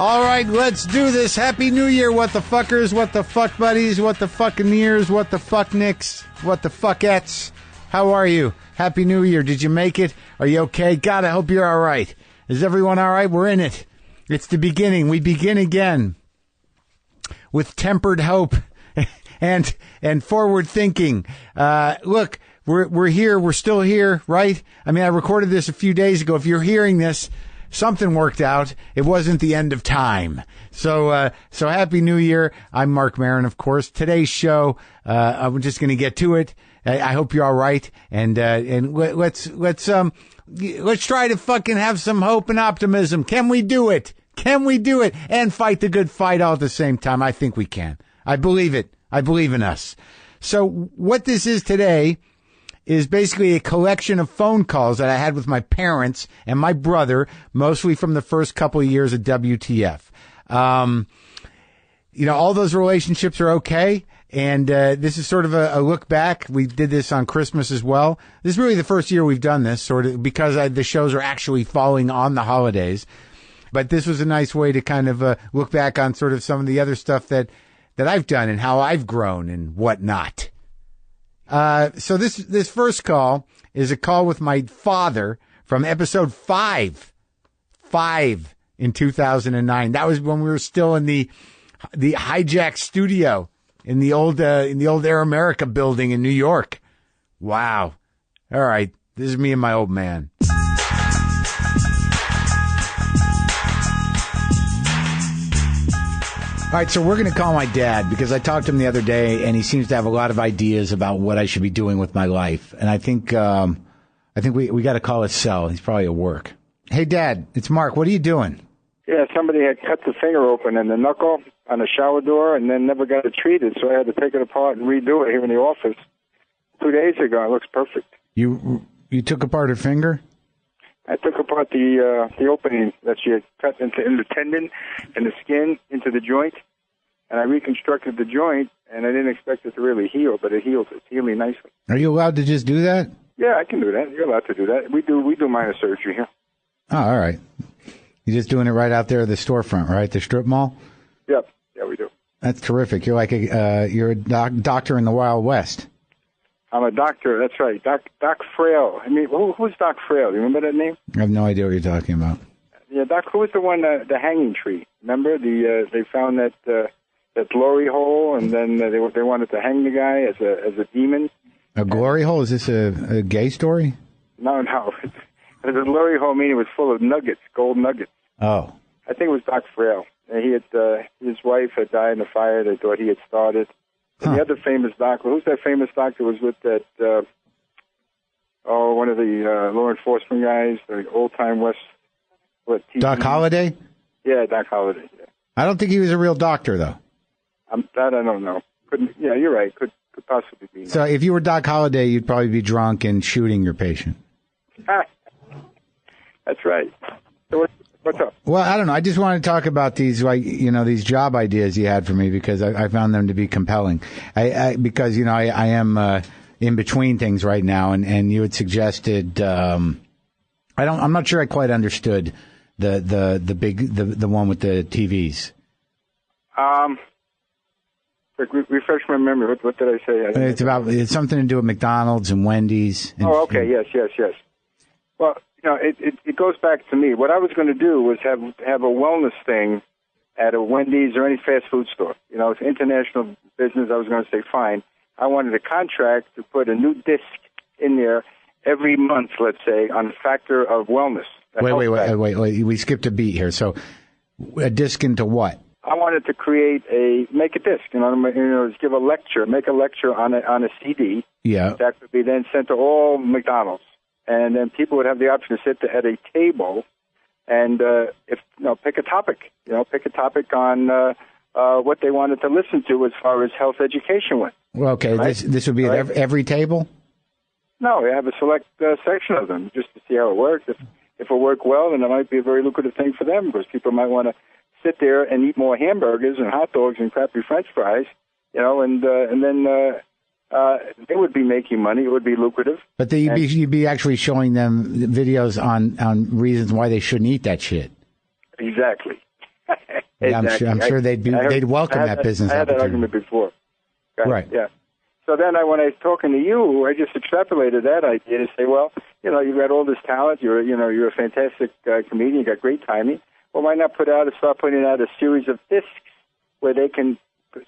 All right, let's do this. Happy New Year, what the fuckers, what the fuck buddies, what the fucking ears, what the fuck nicks, what the fuckettes. How are you? Happy New Year. Did you make it? Are you okay? God, I hope you're all right. Is everyone all right? We're in it. It's the beginning. We begin again with tempered hope and forward thinking. Look, we're here. We're still here, right? I mean, I recorded this a few days ago. If you're hearing this, something worked out. It wasn't the end of time. So happy New Year. I'm Marc Maron, of course. Today's show, I'm just going to get to it. I hope you're all right. And let's try to fucking have some hope and optimism. Can we do it? Can we do it? And fight the good fight all at the same time. I think we can. I believe it. I believe in us. So what this is today is basically a collection of phone calls that I had with my parents and my brother, mostly from the first couple of years of WTF. All those relationships are okay. And this is sort of a look back. We did this on Christmas as well. This is really the first year we've done this, sort of, because the shows are actually falling on the holidays. But this was a nice way to kind of look back on sort of some of the other stuff that I've done and how I've grown and whatnot. So this first call is a call with my father from episode 5 in 2009. That was when we were still in the hijack studio in the old Air America building in New York. Wow. All right. This is me and my old man. All right, so we're going to call my dad because I talked to him the other day, and he seems to have a lot of ideas about what I should be doing with my life. And I think we got to call his cell. He's probably at work. Hey, Dad, it's Mark. What are you doing? Yeah, somebody had cut the finger open and the knuckle on the shower door, and then never got it treated, so I had to take it apart and redo it here in the office 2 days ago. It looks perfect. You took apart her finger? I took apart the opening that she had cut in the tendon and the skin into the joint, and I reconstructed the joint, and I didn't expect it to really heal, but it heals. It's healing nicely. Are you allowed to just do that? Yeah, I can do that. You're allowed to do that. We do minor surgery here. Oh, all right. You're just doing it right out there at the storefront, right? The strip mall? Yep. Yeah, we do. That's terrific. You're like you're a doctor in the Wild West. I'm a doctor. That's right. Doc Frail. I mean, who's Doc Frail? Do you remember that name? I have no idea what you're talking about. Yeah, Doc. Who was the one? The hanging tree. Remember? They found that glory hole, and then they wanted to hang the guy as a demon. A glory hole? Is this a gay story? No. The glory hole meaning was full of nuggets, gold nuggets. Oh. I think it was Doc Frail. He had his wife had died in a fire they thought he had started. And the other famous doctor, who's that famous doctor was with that, one of the law enforcement guys, the old-time West, TV? Doc Holliday? Yeah, Doc Holliday, yeah. I don't think he was a real doctor, though. That I don't know. Yeah, you're right. Could possibly be. So if you were Doc Holliday, you'd probably be drunk and shooting your patient. That's right. So what's up? Well, I don't know. I just want to talk about these, these job ideas you had for me because I found them to be compelling. Because I am in between things right now, and you had suggested. I'm not sure I quite understood the one with the TVs. Refresh my memory. What did I say? It's something to do with McDonald's and Wendy's. Okay. Yes. Well, it goes back to me. What I was going to do was have a wellness thing at a Wendy's or any fast food store. It's international business. I was going to say, fine. I wanted a contract to put a new disc in there every month, let's say, on the factor of wellness. Wait. We skipped a beat here. So a disc into what? I wanted to make a disc, give a lecture, make a lecture on a CD. Yeah. That could be then sent to all McDonald's. And then people would have the option to sit at a table and pick a topic. Pick a topic on what they wanted to listen to as far as health education went. Well, okay, right? This would be at every table? No, we have a select section of them just to see how it works. If it worked well, then it might be a very lucrative thing for them because people might want to sit there and eat more hamburgers and hot dogs and crappy French fries, and then they would be making money. It would be lucrative. But you'd be actually showing them videos on reasons why they shouldn't eat that shit. Exactly. Yeah, I'm sure they'd welcome that business I had that opportunity. argument before. Right. Yeah. So then when I was talking to you, I just extrapolated that idea to say, well, you've got all this talent. You're a fantastic comedian. You got great timing. Well, why not start putting out a series of discs where they can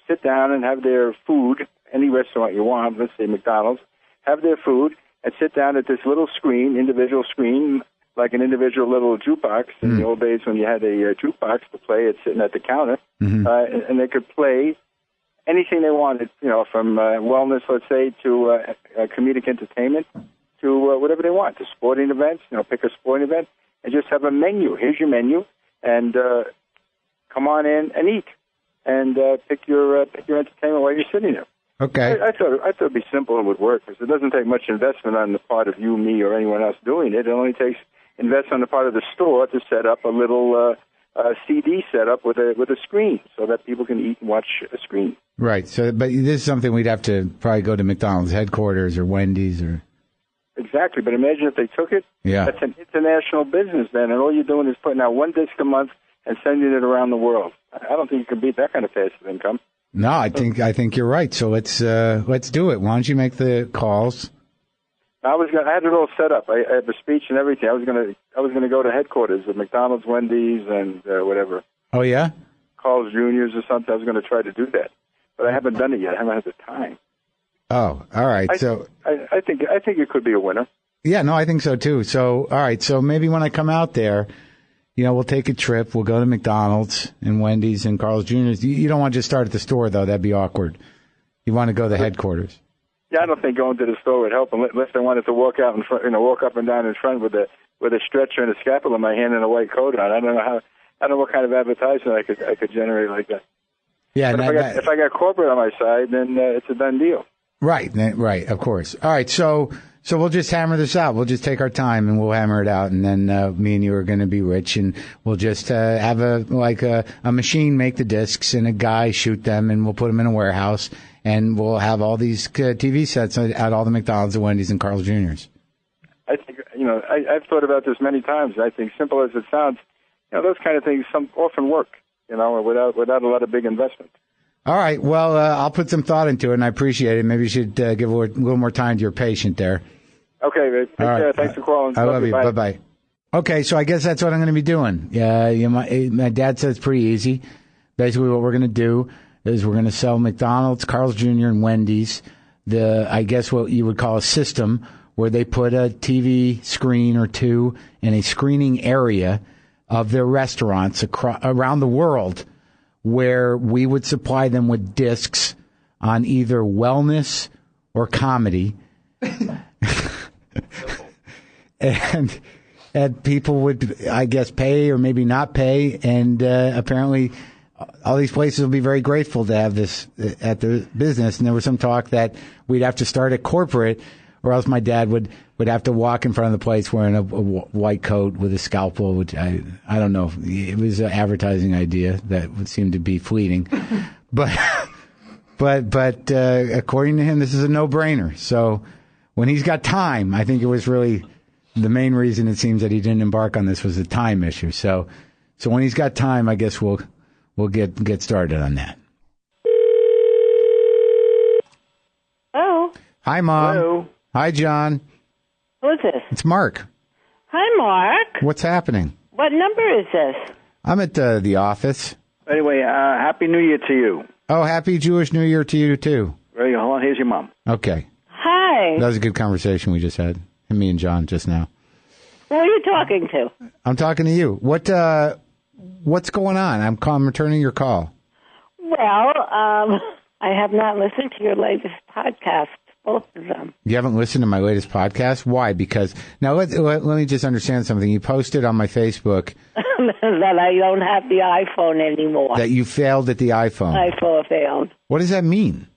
sit down and have their food, any restaurant you want, let's say McDonald's, have their food and sit down at this little screen, individual screen, like an individual little jukebox. In the old days when you had a jukebox to play, it's sitting at the counter, and they could play anything they wanted, from wellness, let's say, to comedic entertainment, to whatever they want, to sporting events, pick a sporting event, and just have a menu. Here's your menu, and come on in and eat, and pick your entertainment while you're sitting there. Okay. I thought it'd be simple and would work, because it doesn't take much investment on the part of you, me, or anyone else doing it. It only takes investment on the part of the store to set up a little CD setup with a screen, so that people can eat and watch a screen. Right. So, but this is something we'd have to probably go to McDonald's headquarters or Wendy's or. Exactly, but imagine if they took it. Yeah. That's an international business then, and all you're doing is putting out one disc a month and sending it around the world. I don't think you can beat that kind of passive income. No, I think you're right. So let's do it. Why don't you make the calls? I had it all set up. I had the speech and everything. I was gonna go to headquarters of McDonald's, Wendy's, and whatever. Oh yeah. Carl's Jr.'s or something. I was going to try to do that, but I haven't done it yet. I haven't had the time. Oh, all right. I think it could be a winner. Yeah, no, I think so too. So, all right. So maybe when I come out there, we'll take a trip. We'll go to McDonald's and Wendy's and Carl's Jr.'s. You don't want to just start at the store though. That'd be awkward. You want to go to the headquarters. Yeah, I don't think going to the store would help unless I wanted to walk out in front, walk up and down in front with a stretcher and a scalpel in my hand and a white coat on. I don't know what kind of advertisement I could generate like that. Yeah, but if I got corporate on my side, then it's a done deal. Right, of course. All right, so we'll just hammer this out. We'll just take our time and we'll hammer it out, and then me and you are going to be rich, and we'll just have a machine make the discs and a guy shoot them, and we'll put them in a warehouse, and we'll have all these TV sets at all the McDonald's and Wendy's and Carl's Jr.'s. I think I've thought about this many times. I think, simple as it sounds, those kind of things often work. Without a lot of big investment. All right. Well, I'll put some thought into it, and I appreciate it. Maybe you should give a little more time to your patient there. Okay, babe. Take care. Thanks for calling. I love you. Bye-bye. Okay, so I guess that's what I'm going to be doing. Yeah, my dad said it's pretty easy. Basically, what we're going to do is we're going to sell McDonald's, Carl's Jr., and Wendy's I guess what you would call a system where they put a TV screen or two in a screening area of their restaurants around the world, where we would supply them with discs on either wellness or comedy. and people would, I guess, pay or maybe not pay. And apparently all these places will be very grateful to have this at their business. And there was some talk that we'd have to start at corporate, or else my dad would have to walk in front of the place wearing a white coat with a scalpel, which I don't know. It was an advertising idea that would seem to be fleeting. But according to him, this is a no-brainer. So when he's got time, I think it was really the main reason it seems that he didn't embark on this was a time issue. So when he's got time, I guess we'll get started on that. Hello. Hi, Mom. Hello. Hi, John. Who's this? It's Mark. Hi, Mark. What's happening? What number is this? I'm at the office. Anyway, Happy New Year to you. Oh, Happy Jewish New Year to you, too. Hold on, here's your mom. Okay. Hi. That was a good conversation we just had, me and John just now. Who are you talking to? I'm talking to you. What's going on? I'm returning your call. Well, I have not listened to your latest podcast, both of them. You haven't listened to my latest podcast? Why? Because, now let me just understand something. You posted on my Facebook that I don't have the iPhone anymore. that you failed at the iPhone. I failed. What does that mean?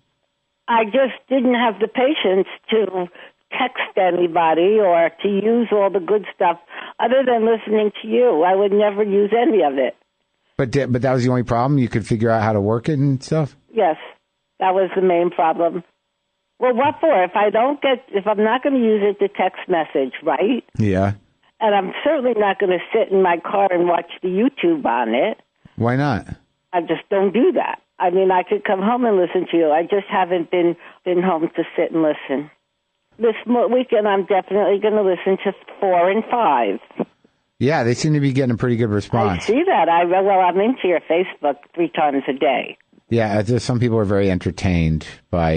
I just didn't have the patience to text anybody or to use all the good stuff other than listening to you. I would never use any of it. But that was the only problem? You could figure out how to work it and stuff? Yes, that was the main problem. Well, what for? If I'm not going to use it to text message, right? Yeah. And I'm certainly not going to sit in my car and watch the YouTube on it. Why not? I just don't do that. I mean, I could come home and listen to you. I just haven't been home to sit and listen. This weekend, I'm definitely going to listen to 4 and 5. Yeah, they seem to be getting a pretty good response. I see that. I'm into your Facebook 3 times a day. Yeah, some people are very entertained by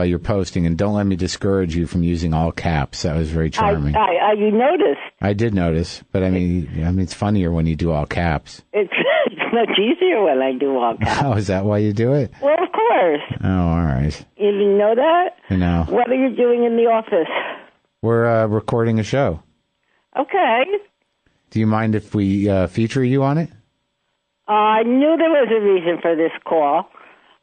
your posting, and don't let me discourage you from using all caps. That was very charming. You noticed? I did notice, but I mean, it's funnier when you do all caps. It's much easier when I do all caps. Oh, is that why you do it? Well, of course. Oh, all right. You didn't know that? No. What are you doing in the office? We're recording a show. Okay. Do you mind if we feature you on it? I knew there was a reason for this call.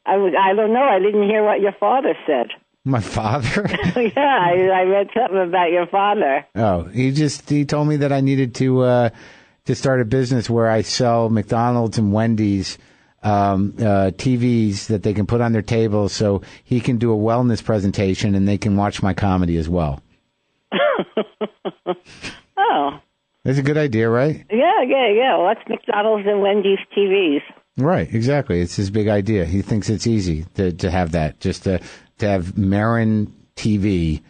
I don't know. I didn't hear what your father said. My father? Yeah, I read something about your father. Oh, he told me that I needed to start a business where I sell McDonald's and Wendy's TVs that they can put on their tables, so he can do a wellness presentation and they can watch my comedy as well. Oh. That's a good idea, right? Yeah. What's McDonald's and Wendy's TVs? Right, exactly. It's his big idea. He thinks it's easy to have that, just to have Maron TV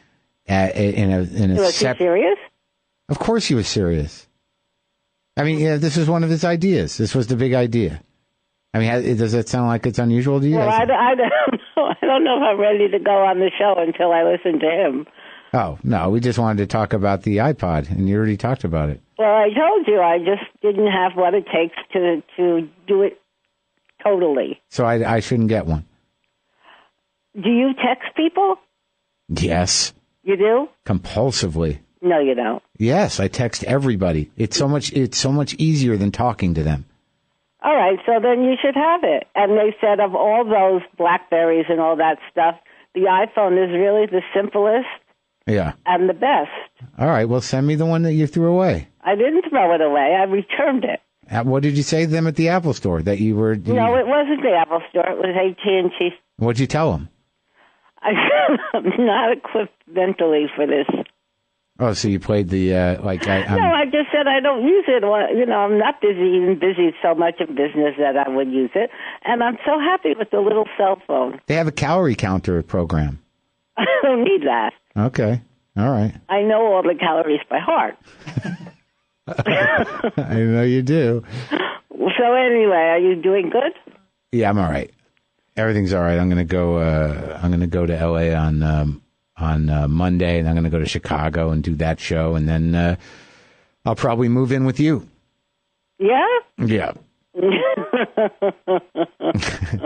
in a. Was he serious? Of course, he was serious. I mean, yeah, this was one of his ideas. This was the big idea. I mean, does that sound like it's unusual to you? Well, I don't know. I don't know if I'm ready to go on the show until I listen to him. Oh, no, we just wanted to talk about the iPod, and you already talked about it. Well, I told you, I just didn't have what it takes to do it totally. So I shouldn't get one? Do you text people? Yes. You do? Compulsively. No, you don't. Yes, I text everybody. It's so much easier than talking to them. All right, so then you should have it. And they said of all those BlackBerries and all that stuff, the iPhone is really the simplest. Yeah. And the best. All right, well, send me the one that you threw away. I didn't throw it away. I returned it. What did you say to them at the Apple Store? That you were... No, it wasn't the Apple Store. It was AT&T. What'd you tell them? I'm not equipped mentally for this. Oh, so you played the... No, I just said I don't use it. Well, I'm not busy so much in business that I would use it. And I'm so happy with the little cell phone. They have a calorie counter program. I don't need that. Okay. All right. I know all the calories by heart. I know you do. So anyway, are you doing good? Yeah, I'm all right. Everything's all right. I'm gonna go. I'm gonna go to LA on Monday, and I'm gonna go to Chicago and do that show, and then I'll probably move in with you. Yeah. Yeah.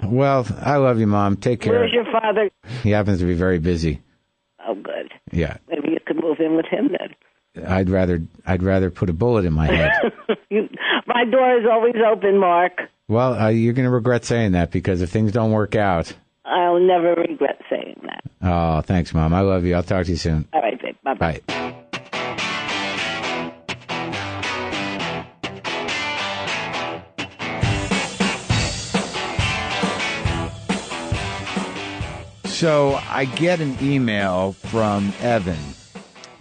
Well, I love you, Mom. Take care. Where's your father? He happens to be very busy. Oh, good. Yeah. Maybe you could move in with him then. I'd rather put a bullet in my head. My door is always open, Mark. Well, you're going to regret saying that, because if things don't work out... I'll never regret saying that. Oh, thanks, Mom. I love you. I'll talk to you soon. All right, babe. Bye-bye. Bye. So I get an email from Evan.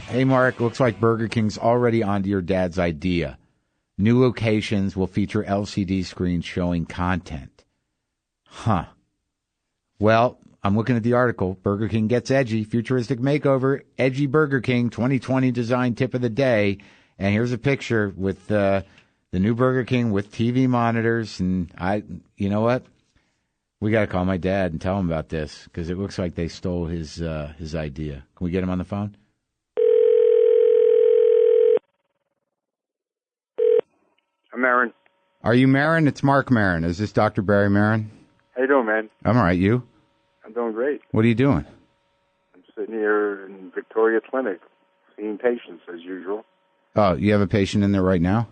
Hey, Mark, looks like Burger King's already onto your dad's idea. New locations will feature LCD screens showing content. Huh. Well, I'm looking at the article. Burger King gets edgy. Futuristic makeover. Edgy Burger King 2020 design tip of the day. And here's a picture with the new Burger King with TV monitors. And you know what? We got to call my dad and tell him about this, because it looks like they stole his idea. Can we get him on the phone? I'm Maron. Are you Maron? It's Marc Maron. Is this Dr. Barry Maron? How you doing, man? I'm all right. You? I'm doing great. What are you doing? I'm sitting here in Victoria Clinic, seeing patients as usual. Oh, you have a patient in there right now?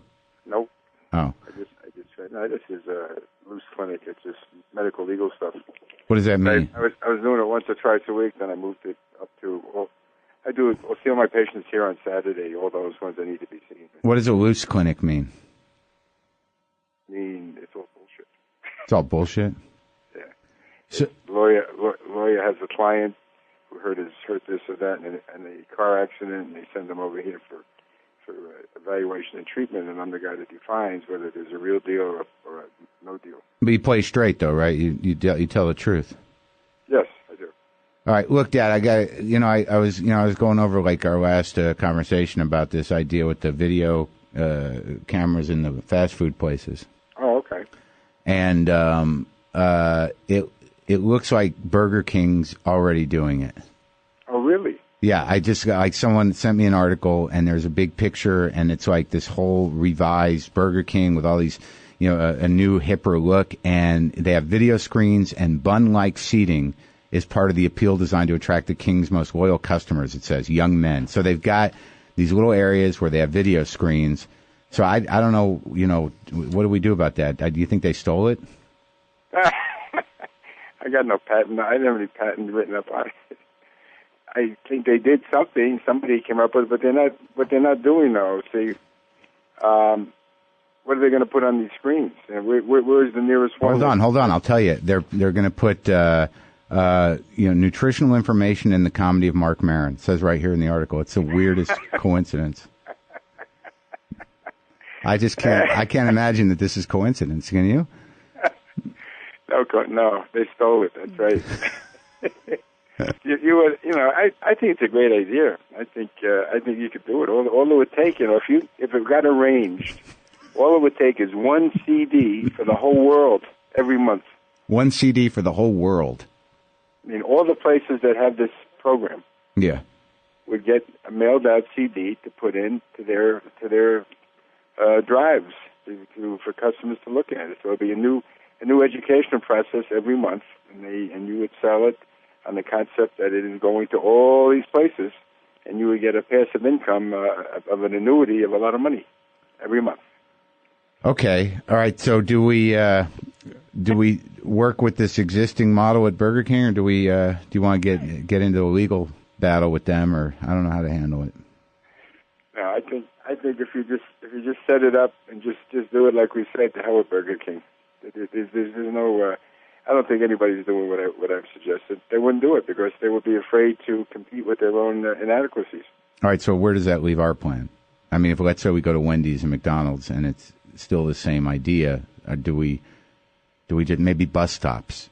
Nope. Oh. I just said, no, this is a loose clinic. It's just medical legal stuff. What does that mean? I was doing it once or twice a week, then I moved it up to, I'll see all my patients here on Saturday, all those ones that need to be seen. What does a loose clinic mean? It's all bullshit. It's all bullshit? Yeah. So, lawyer has a client who hurt this or that in a car accident, and they send them over here for evaluation and treatment, and I'm the guy that defines whether there's a real deal or a no deal. But you play straight, though, right? You tell the truth. Yes, I do. All right, look, Dad, I was going over like our last conversation about this idea with the video cameras in the fast food places. Oh, okay. And it looks like Burger King's already doing it. Oh, really? Yeah, I just got, like, someone sent me an article, and there's a big picture, and it's like this whole revised Burger King with all these, a new hipper look, and they have video screens and bun-like seating is part of the appeal designed to attract the King's most loyal customers, it says, young men. So they've got these little areas where they have video screens. So I don't know, what do we do about that? Do you think they stole it? I got no patent. I didn't have any patent written up on it. I think they did something. Somebody came up with it, but they're not doing those. See, what are they going to put on these screens? And where's the nearest one? Hold on. I'll tell you. They're going to put nutritional information in the comedy of Marc Maron. It says right here in the article. It's the weirdest coincidence. I can't imagine that this is coincidence. Can you? No, they stole it. That's right. I think it's a great idea. I think you could do it. All it would take, if it got arranged, all it would take is one CD for the whole world every month. One CD for the whole world. I mean, all the places that have this program, would get a mailed out CD to put in to their drives for customers to look at it. So it'll be a new educational process every month, and you would sell it on the concept that it is going to all these places, and you would get a passive income of an annuity of a lot of money every month. Okay, all right. So do we work with this existing model at Burger King, or do you want to get into a legal battle with them, or I don't know how to handle it? No, I think if you just set it up and just do it like we said, to hell with Burger King. There's no. I don't think anybody's doing what I've suggested. They wouldn't do it because they would be afraid to compete with their own inadequacies. All right, so where does that leave our plan? I mean, if let's say we go to Wendy's and McDonald's and it's still the same idea, do we just maybe bus stops?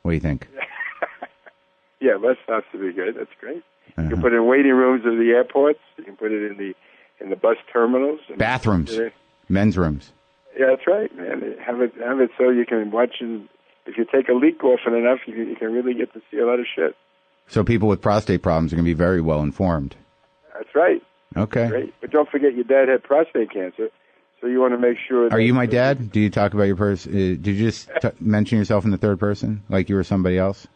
What do you think? Yeah, bus stops would be good. That's great. You can put it in waiting rooms of the airports. You can put it in the bus terminals. Bathrooms, men's rooms. Yeah, that's right, man. Have it so you can watch, and if you take a leak often enough, you can really get to see a lot of shit. So people with prostate problems are going to be very well informed. That's right. Okay. Great. But don't forget your dad had prostate cancer, so you want to make sure that... Are you my dad? Do you talk about your person? Did you just mention yourself in the third person, like you were somebody else?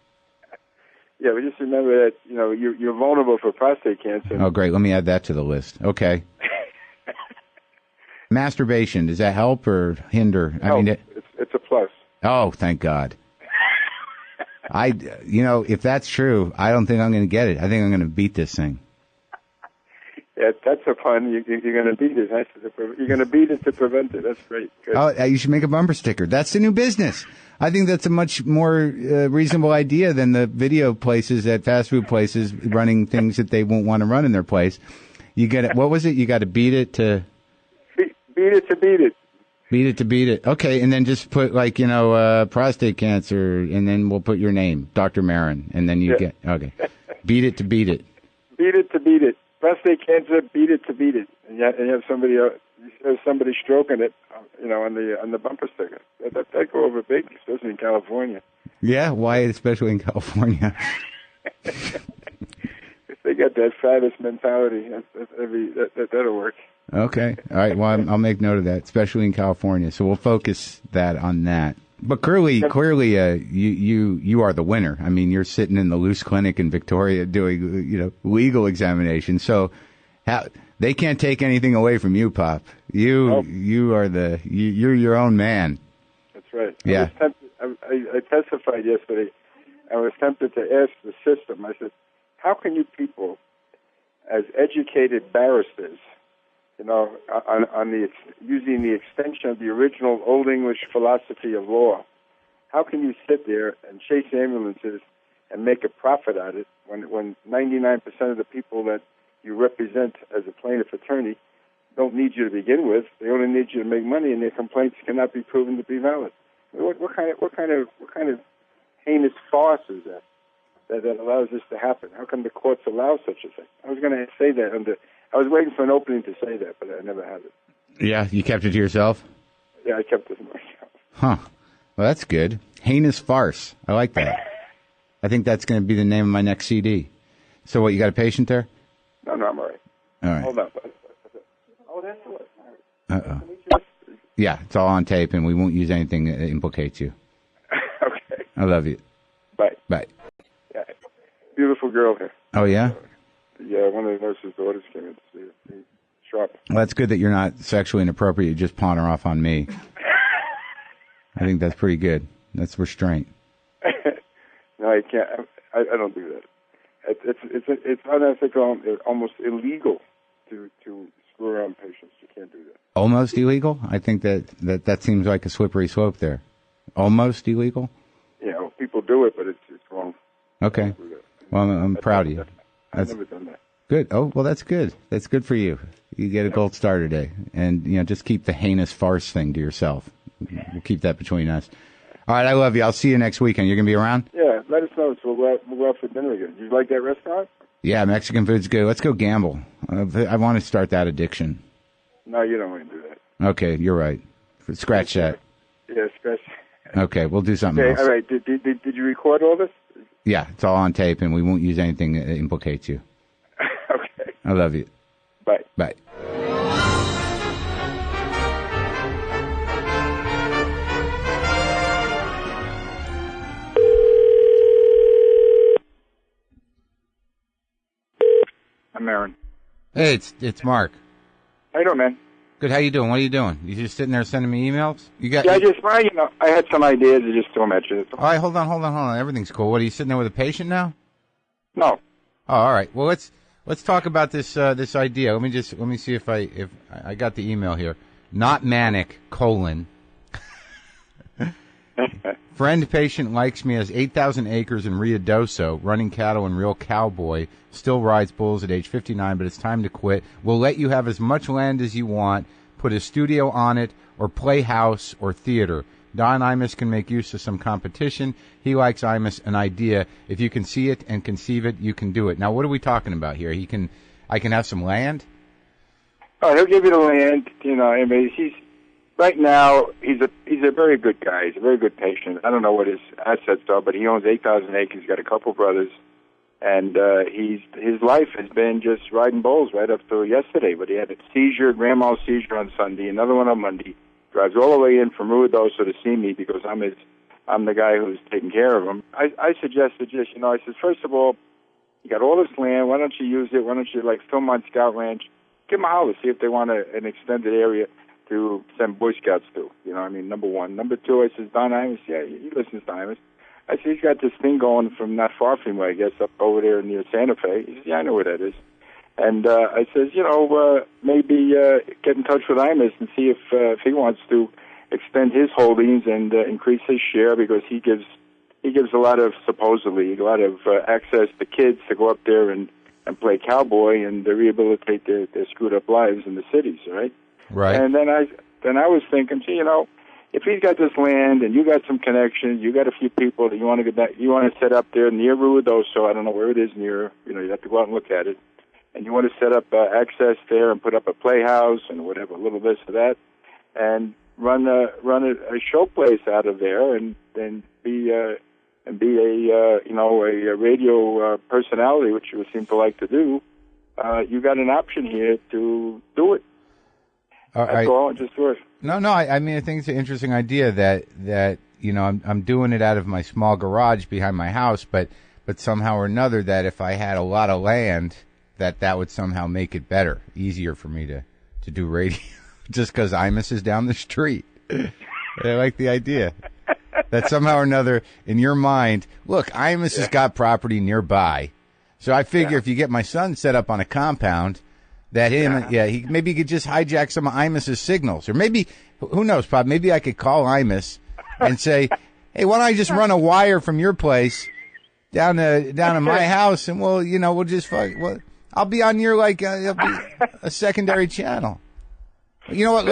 Yeah, but just remember that, you're vulnerable for prostate cancer. Oh, great. Let me add that to the list. Okay. Masturbation, does that help or hinder? It's a plus. Oh, thank God. If that's true, I don't think I'm going to get it. I think I'm going to beat this thing. Yeah, that's a pun. You're going to beat it. You're going to beat it to prevent it. That's great. Good. Oh, you should make a bumper sticker. That's the new business. I think that's a much more reasonable idea than the video places at fast food places running things that they won't want to run in their place. You get it. What was it? You got to beat it to... Beat it to beat it. Beat it to beat it. Okay, and then just put prostate cancer, and then we'll put your name, Dr. Maron, and then you get okay. Beat it to beat it. Beat it to beat it. Prostate cancer. Beat it to beat it. And you have somebody stroking it, on the bumper sticker. That go over big, especially in California. Yeah, why especially in California? If they got that fattest mentality, that'll work. Okay. All right. Well, I'll make note of that, especially in California. So we'll focus that on that. But clearly, you are the winner. I mean, you're sitting in the loose clinic in Victoria doing, legal examinations. So they can't take anything away from you, Pop. You're your own man. That's right. Yeah. I testified yesterday. I was tempted to ask the system. I said, how can you people, as educated barristers, using the extension of the original Old English philosophy of law, how can you sit there and chase ambulances and make a profit out of it when 99% of the people that you represent as a plaintiff attorney don't need you to begin with. They only need you to make money, and their complaints cannot be proven to be valid. What kind of heinous farce is that allows this to happen? How come the courts allow such a thing? I was going to say that I was waiting for an opening to say that, but I never had it. Yeah, you kept it to yourself? Yeah, I kept it to myself. Huh. Well, that's good. Heinous farce. I like that. I think that's going to be the name of my next CD. So what, you got a patient there? No, I'm all right. All right. Hold on. Oh, that's what. Uh-oh. Yeah, it's all on tape, and we won't use anything that implicates you. Okay. I love you. Bye. Bye. Yeah. Beautiful girl here. Oh, yeah? Yeah, one of the nurse's daughters came in to see her. Sharp. Well, that's good that you're not sexually inappropriate. You just pawn her off on me. I think that's pretty good. That's restraint. No, I can't. I don't do that. It's unethical, almost illegal to screw around patients. You can't do that. Almost illegal? I think that seems like a slippery slope there. Almost illegal? You know, people do it, but it's wrong. Okay. Well, I'm proud of you. I've never done that. Good. Oh, well, that's good. That's good for you. You get a gold star today. And, just keep the heinous farce thing to yourself. We'll keep that between us. All right, I love you. I'll see you next weekend. You're going to be around? Yeah, let us know. So we'll go out for dinner again. You like that restaurant? Yeah, Mexican food's good. Let's go gamble. I want to start that addiction. No, you don't want to do that. Okay, you're right. Scratch that. Yeah, scratch. Okay, we'll do something else. All right. Did you record all this? Yeah, it's all on tape, and we won't use anything that implicates you. Okay. I love you. Bye. Bye. I'm Maron. Hey, it's Mark. How you doing, man? Good. How you doing? What are you doing? You just sitting there sending me emails? Yeah, I had some ideas. I just threw them at you. All right, hold on. Everything's cool. What, are you sitting there with a patient now? No. Oh, all right. Well, let's talk about this idea. Let me see if I got the email here. Not manic, : Friend patient likes me, has 8,000 acres in Ruidoso, running cattle and real cowboy, still rides bulls at age 59, but it's time to quit. We'll let you have as much land as you want, put a studio on it, or playhouse or theater. Don Imus can make use of some competition. He likes Imus, an idea. If you can see it and conceive it, you can do it. Now, what are we talking about here? I can have some land? Oh, he'll give you the land. I mean, right now, he's a very good guy. He's a very good patient. I don't know what his assets are, but he owns 8,000 acres. He's got a couple brothers, and his life has been just riding bulls right up to yesterday. But he had a grand mal seizure on Sunday, another one on Monday. Drives all the way in from Ruidoso to see me because I'm the guy who's taking care of him. I suggested just, I said, first of all, you got all this land. Why don't you use it? Why don't you film on Scout Ranch? Give them a holler, see if they want an extended area to send Boy Scouts to. Number one. Number two, I says, Don Imus, yeah, he listens to Imus. I said, he's got this thing going from not far from where, I guess, up over there near Santa Fe. He says, yeah, I know where that is. And I says, maybe get in touch with Imus and see if he wants to extend his holdings and increase his share, because he gives supposedly a lot of access to kids to go up there and play cowboy and rehabilitate their screwed up lives in the cities, right? Right. And then I was thinking, if he's got this land and you got some connections, you got a few people that you want to set up there near Ruidoso. I don't know where it is near. You have to go out and look at it. And you want to set up access there and put up a playhouse and whatever, a little this or that, and run a show place out of there, and be a radio personality, which you seem to like to do. You got an option here to do it. That's all. Just do it. No. I think it's an interesting idea that I'm doing it out of my small garage behind my house, but somehow or another that if I had a lot of land, that would somehow make it better, easier for me to do radio, just because Imus is down the street. I like the idea. That somehow or another, in your mind, look, Imus has got property nearby. So I figure if you get my son set up on a compound, that he maybe could just hijack some of Imus's signals. Or maybe, who knows, Bob, maybe I could call Imus and say, hey, why don't I just run a wire from your place down to my house, and we'll just I'll be on your, it'll be a secondary channel. You know what?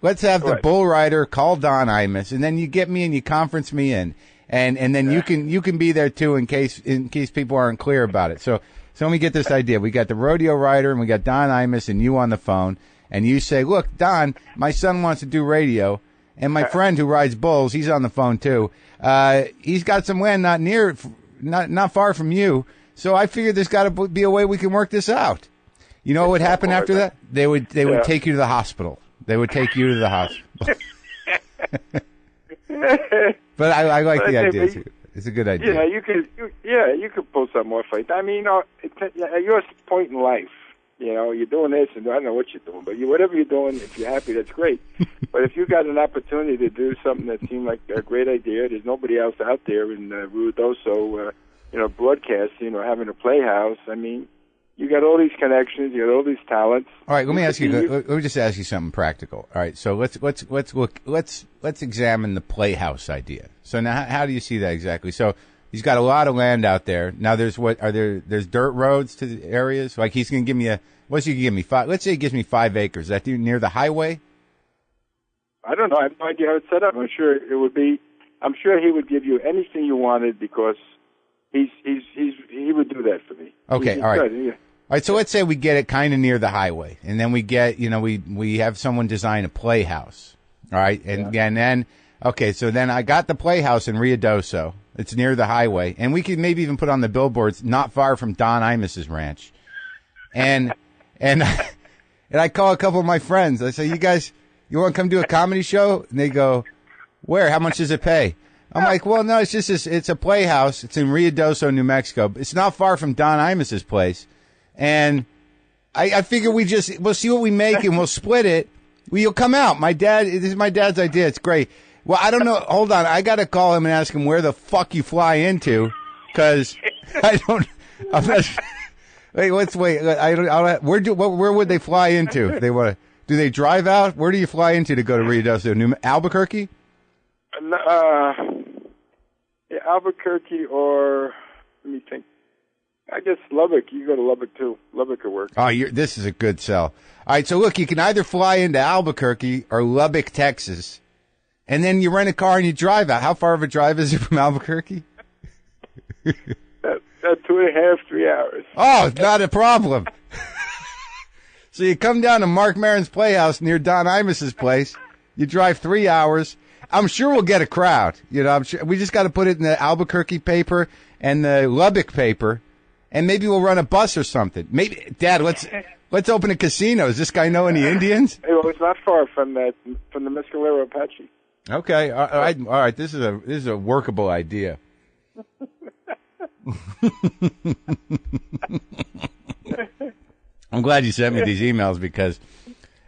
Let's have the bull rider call Don Imus, and then you get me and you conference me in, and then you can be there too in case people aren't clear about it. So let me get this idea. We got the rodeo rider and we got Don Imus and you on the phone, and you say, "Look, Don, my son wants to do radio, and my friend who rides bulls, he's on the phone too. He's got some land not far from you, so I figured there's got to be a way we can work this out." You know what would happen after that? They would take you to the hospital. They would take you to the hospital. But I like the idea too. It's a good idea. Yeah, you could pull something off like that. I mean, at your point in life, you're doing this, and I don't know what you're doing, but whatever you're doing, if you're happy, that's great. But if you got an opportunity to do something that seemed like a great idea, there's nobody else out there in Ruidoso, broadcasting or having a playhouse. I mean, you got all these connections, you got all these talents. All right, let me just ask you something practical. All right, so let's examine the playhouse idea. So now, how do you see that exactly? So he's got a lot of land out there. Now there's dirt roads to the areas. Like he's going to give me what's he going to give me? Let's say he gives me 5 acres. Is that near the highway? I don't know. I have no idea how it's set up. I'm sure he would give you anything you wanted because he would do that for me. Okay, all right. Yeah. All right, so let's say we get it kind of near the highway, and then we get, we have someone design a playhouse. All right, and then, okay, so then I got the playhouse in Ruidoso. It's near the highway, and we could maybe even put on the billboards not far from Don Imus's ranch. And I call a couple of my friends. I say, you want to come do a comedy show? And they go, where? How much does it pay? I'm like, well, no, it's a playhouse. It's in Ruidoso, New Mexico. It's not far from Don Imus's place. And I figure we'll see what we make and we'll split it. You'll come out. This is my dad's idea. It's great. Well, I don't know. Hold on. I got to call him and ask him where the fuck you fly into. Cause wait, let's wait. Where would they fly into? Do they drive out? Where do you fly into to go to Ruidoso? Albuquerque? Albuquerque or, let me think. I guess Lubbock. You go to Lubbock too. Lubbock could work. Oh, this is a good sell. All right, so look, you can either fly into Albuquerque or Lubbock, Texas, and then you rent a car and you drive out. How far of a drive is it from Albuquerque? That's 2.5, 3 hours. Oh, not a problem. So you come down to Marc Maron's Playhouse near Don Imus's place. You drive 3 hours. I'm sure we'll get a crowd. I'm sure we just got to put it in the Albuquerque paper and the Lubbock paper, and maybe we'll run a bus or something. Maybe, Dad, let's open a casino. Does this guy know any Indians? Well, it's not far from the Mescalero Apache. Okay, all right. This is a workable idea. I'm glad you sent me these emails because.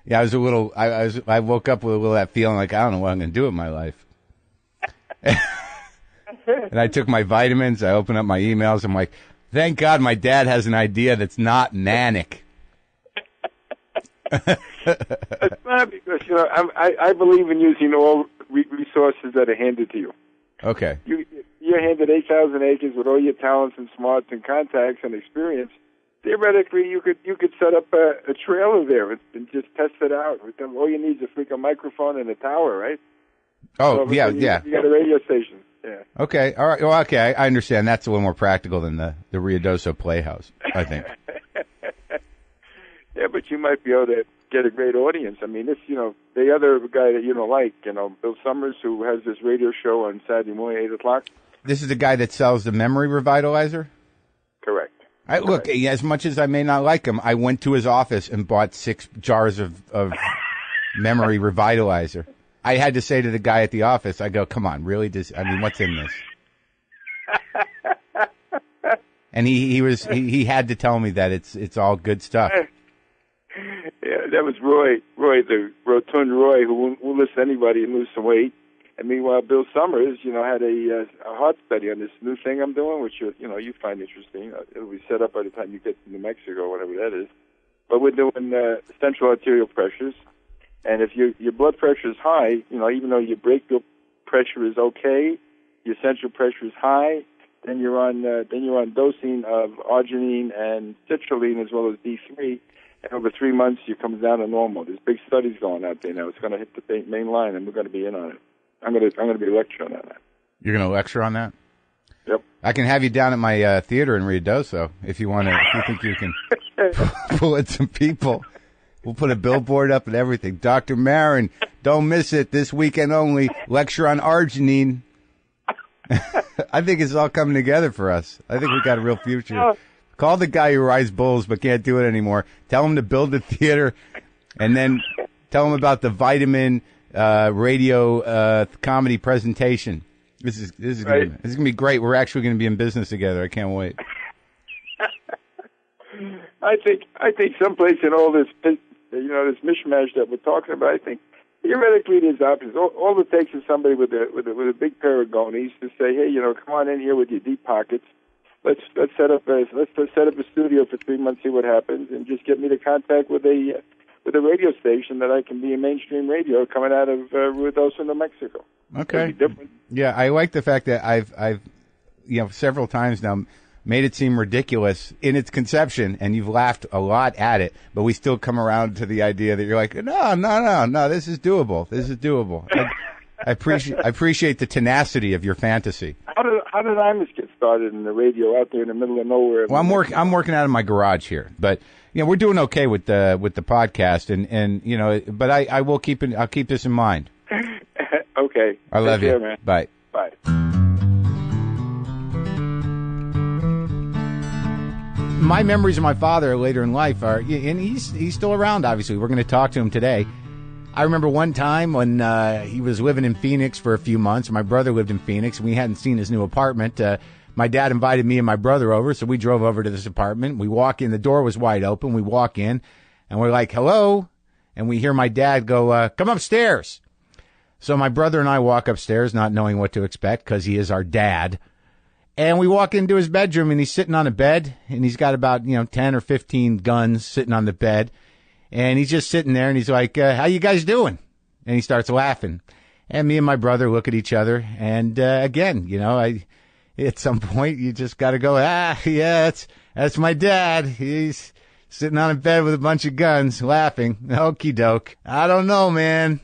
Yeah, I woke up with a little that feeling like I don't know what I'm going to do with my life. And I took my vitamins. I opened up my emails. I'm like, thank God my dad has an idea that's not manic. It's not because, I believe in using all resources that are handed to you. Okay. You're handed 8,000 acres with all your talents and smarts and contacts and experience. Theoretically, you could set up a trailer there and just test it out. All you need is a freaking microphone and a tower, right? Oh, so yeah. You got a radio station. Yeah. Okay. All right. Well, okay. I understand. That's a little more practical than the Ruidoso Playhouse, I think. Yeah, but you might be able to get a great audience. I mean, the other guy that you don't like, Bill Summers, who has this radio show on Saturday morning, 8 o'clock. This is the guy that sells the memory revitalizer? Correct. Look, as much as I may not like him, I went to his office and bought 6 jars of memory revitalizer. I had to say to the guy at the office, I go, come on, really? What's in this? And he had to tell me that it's all good stuff. Yeah, that was Roy, the rotund Roy, who will listen to anybody and lose some weight. And meanwhile, Bill Summers, had a heart study on this new thing I'm doing, which you find interesting. It'll be set up by the time you get to New Mexico, whatever that is. But we're doing central arterial pressures, and if your blood pressure is high, even though your brachial pressure is okay, your central pressure is high, then you're on dosing of arginine and citrulline as well as D3. And over 3 months, you come down to normal. There's big studies going out there now. It's going to hit the main line, and we're going to be in on it. I'm going to be lecturing on that. You're going to lecture on that? Yep. I can have you down at my theater in Ruidoso if you want to. If you think you can pull in some people. We'll put a billboard up and everything. Dr. Maron, don't miss it. This weekend only. Lecture on arginine. I think it's all coming together for us. I think we got a real future. Call the guy who rides bulls but can't do it anymore. Tell him to build a theater, and then tell him about the vitamin radio comedy presentation. This is gonna be great. We're actually going to be in business together. I can't wait. I think someplace in all this, this mishmash that we're talking about, I think theoretically there's options. All it takes is somebody with a big pair of gonies to say, hey, come on in here with your deep pockets. Let's set up a studio for 3 months, see what happens, and just get me to contact with a radio station that I can be a mainstream radio coming out of Ruidoso, New Mexico. Okay. Different. Yeah, I like the fact that I've several times now made it seem ridiculous in its conception, and you've laughed a lot at it, but we still come around to the idea that you're like, no, this is doable. This is doable. I appreciate the tenacity of your fantasy. How did IMIS get started in the radio out there in the middle of nowhere? Well, I'm working out of my garage here, but we're doing okay with the podcast, and but I will keep it. I'll keep this in mind. Okay. I love you. Take care, man. Bye. Bye. My memories of my father later in life are, and he's still around. Obviously, we're going to talk to him today. I remember one time when he was living in Phoenix for a few months. My brother lived in Phoenix, and we hadn't seen his new apartment. My dad invited me and my brother over, so we drove over to this apartment. We walk in. The door was wide open. We walk in, and we're like, hello. And we hear my dad go, come upstairs. So my brother and I walk upstairs, not knowing what to expect because he is our dad. And we walk into his bedroom, and he's sitting on a bed, and he's got about, 10 or 15 guns sitting on the bed. And he's just sitting there, and he's like, how you guys doing? And he starts laughing. And me and my brother look at each other. And again, at some point, you just got to go, yeah, that's my dad. He's sitting on a bed with a bunch of guns, laughing. Okie doke. I don't know, man.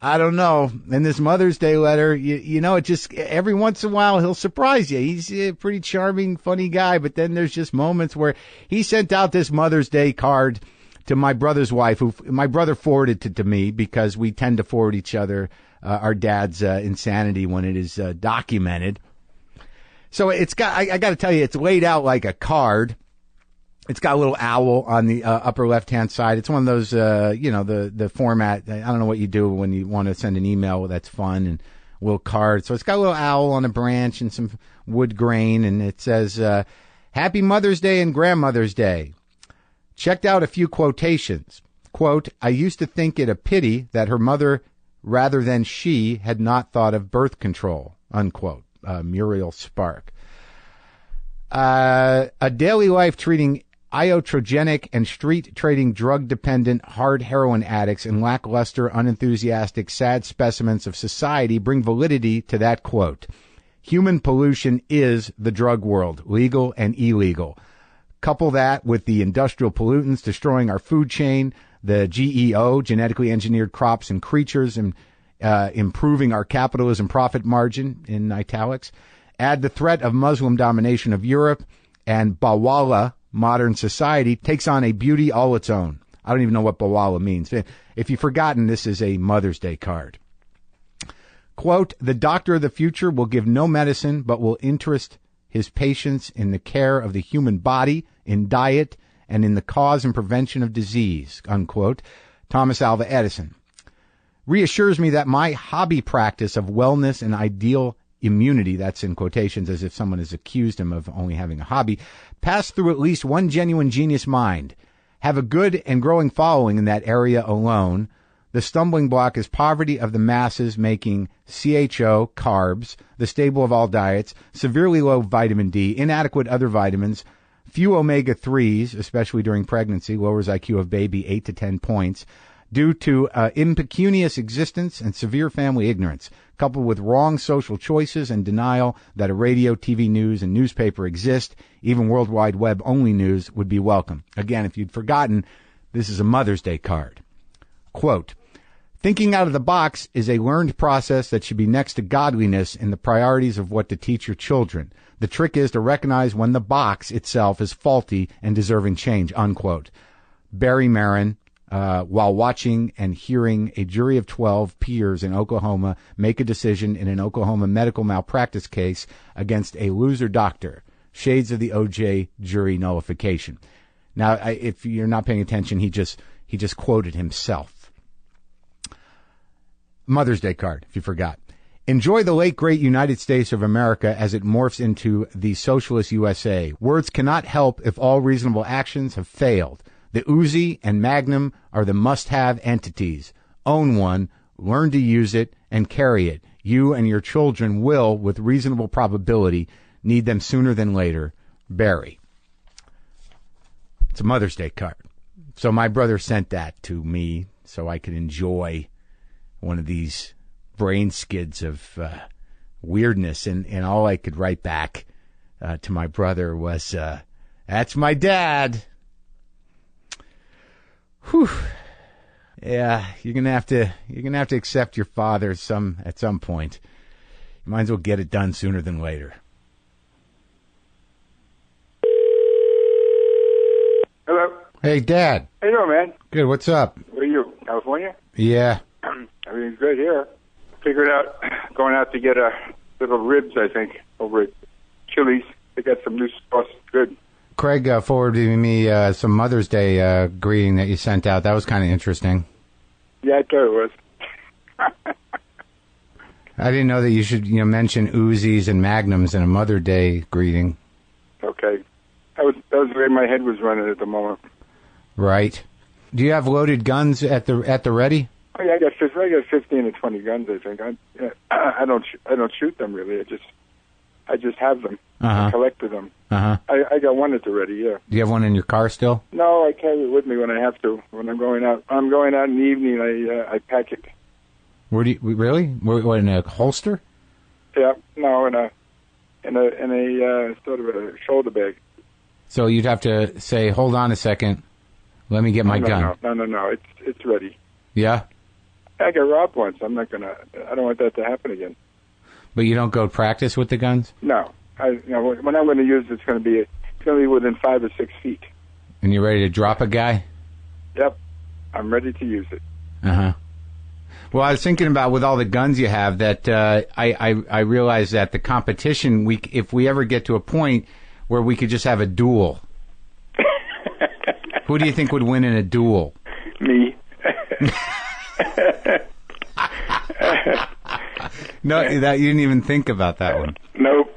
I don't know. In this Mother's Day letter, it just, every once in a while, he'll surprise you. He's a pretty charming, funny guy, but then there's just moments where he sent out this Mother's Day card to my brother's wife, who my brother forwarded it to me because we tend to forward each other our dad's insanity when it is documented. So it's got, I got to tell you, it's laid out like a card. It's got a little owl on the upper left-hand side. It's one of those, the format. I don't know what you do when you want to send an email that's fun, and a little card. So it's got a little owl on a branch and some wood grain, and it says, Happy Mother's Day and Grandmother's Day. Checked out a few quotations. Quote, I used to think it a pity that her mother, rather than she, had not thought of birth control. Unquote. Muriel Spark. A daily life treating iotrogenic and street-trading drug-dependent hard heroin addicts and lackluster, unenthusiastic, sad specimens of society bring validity to that quote. Human pollution is the drug world, legal and illegal. Couple that with the industrial pollutants destroying our food chain, the GEO, genetically engineered crops and creatures, and improving our capitalism profit margin, in italics. Add the threat of Muslim domination of Europe, and Bawala, modern society, takes on a beauty all its own. I don't even know what Bawala means. If you've forgotten, this is a Mother's Day card. Quote, the doctor of the future will give no medicine, but will interest his patients in the care of the human body, in diet, and in the cause and prevention of disease, unquote. Thomas Alva Edison. Reassures me that my hobby practice of wellness and ideal immunity, that's in quotations as if someone has accused him of only having a hobby, pass through at least one genuine genius mind. Have a good and growing following in that area alone. The stumbling block is poverty of the masses making CHO, carbs, the staple of all diets, severely low vitamin D, inadequate other vitamins, few omega-3s, especially during pregnancy, lowers IQ of baby 8 to 10 points, due to impecunious existence and severe family ignorance, coupled with wrong social choices and denial that a radio, TV news, and newspaper exist. Even World Wide Web only news would be welcome. Again, if you'd forgotten, this is a Mother's Day card. Quote, thinking out of the box is a learned process that should be next to godliness in the priorities of what to teach your children. The trick is to recognize when the box itself is faulty and deserving change, unquote. Barry Maron, while watching and hearing a jury of 12 peers in Oklahoma make a decision in an Oklahoma medical malpractice case against a loser doctor. Shades of the OJ jury nullification. Now, if you're not paying attention, he just quoted himself. Mother's Day card, if you forgot. Enjoy the late, great United States of America as it morphs into the socialist USA. Words cannot help if all reasonable actions have failed. The Uzi and Magnum are the must-have entities. Own one, learn to use it, and carry it. You and your children will, with reasonable probability, need them sooner than later. Barry. It's a Mother's Day card. So my brother sent that to me so I could enjoy one of these brain skids of weirdness. And all I could write back to my brother was, that's my dad. Whew. Yeah, you're gonna have to accept your father at some point. You might as well get it done sooner than later. Hello. Hey, Dad. How you doing, man? Good. What's up? Where are you? California? Yeah. Everything's good here. Figured out going out to get a little ribs, I think, over at Chili's. They got some new sauce. Good. Craig forwarded me some Mother's Day greeting that you sent out. That was kind of interesting. Yeah, I thought it was. I didn't know that you should mention Uzis and Magnums in a Mother's Day greeting. Okay. That was the way my head was running at the moment. Right. Do you have loaded guns at the ready? Oh yeah, I got 15 to 20 guns. I think I don't shoot them really. I just have them. I collected them. I got one at the ready. Yeah. Do you have one in your car still? No, I carry it with me when I have to. When I'm going out, in the evening. I pack it. Where do you really? What, in a holster? Yeah. No, in a sort of a shoulder bag. So you'd have to say, "Hold on a second, let me get my gun." No. It's ready. Yeah. I got robbed once. I don't want that to happen again. But you don't go practice with the guns? No. When I'm going to use it, it's going to be within 5 or 6 feet. And you're ready to drop a guy? Yep. I'm ready to use it. Well, I was thinking about with all the guns you have that I realized that the competition, if we ever get to a point where we could just have a duel, who do you think would win in a duel? Me. No, that you didn't even think about that one. Nope.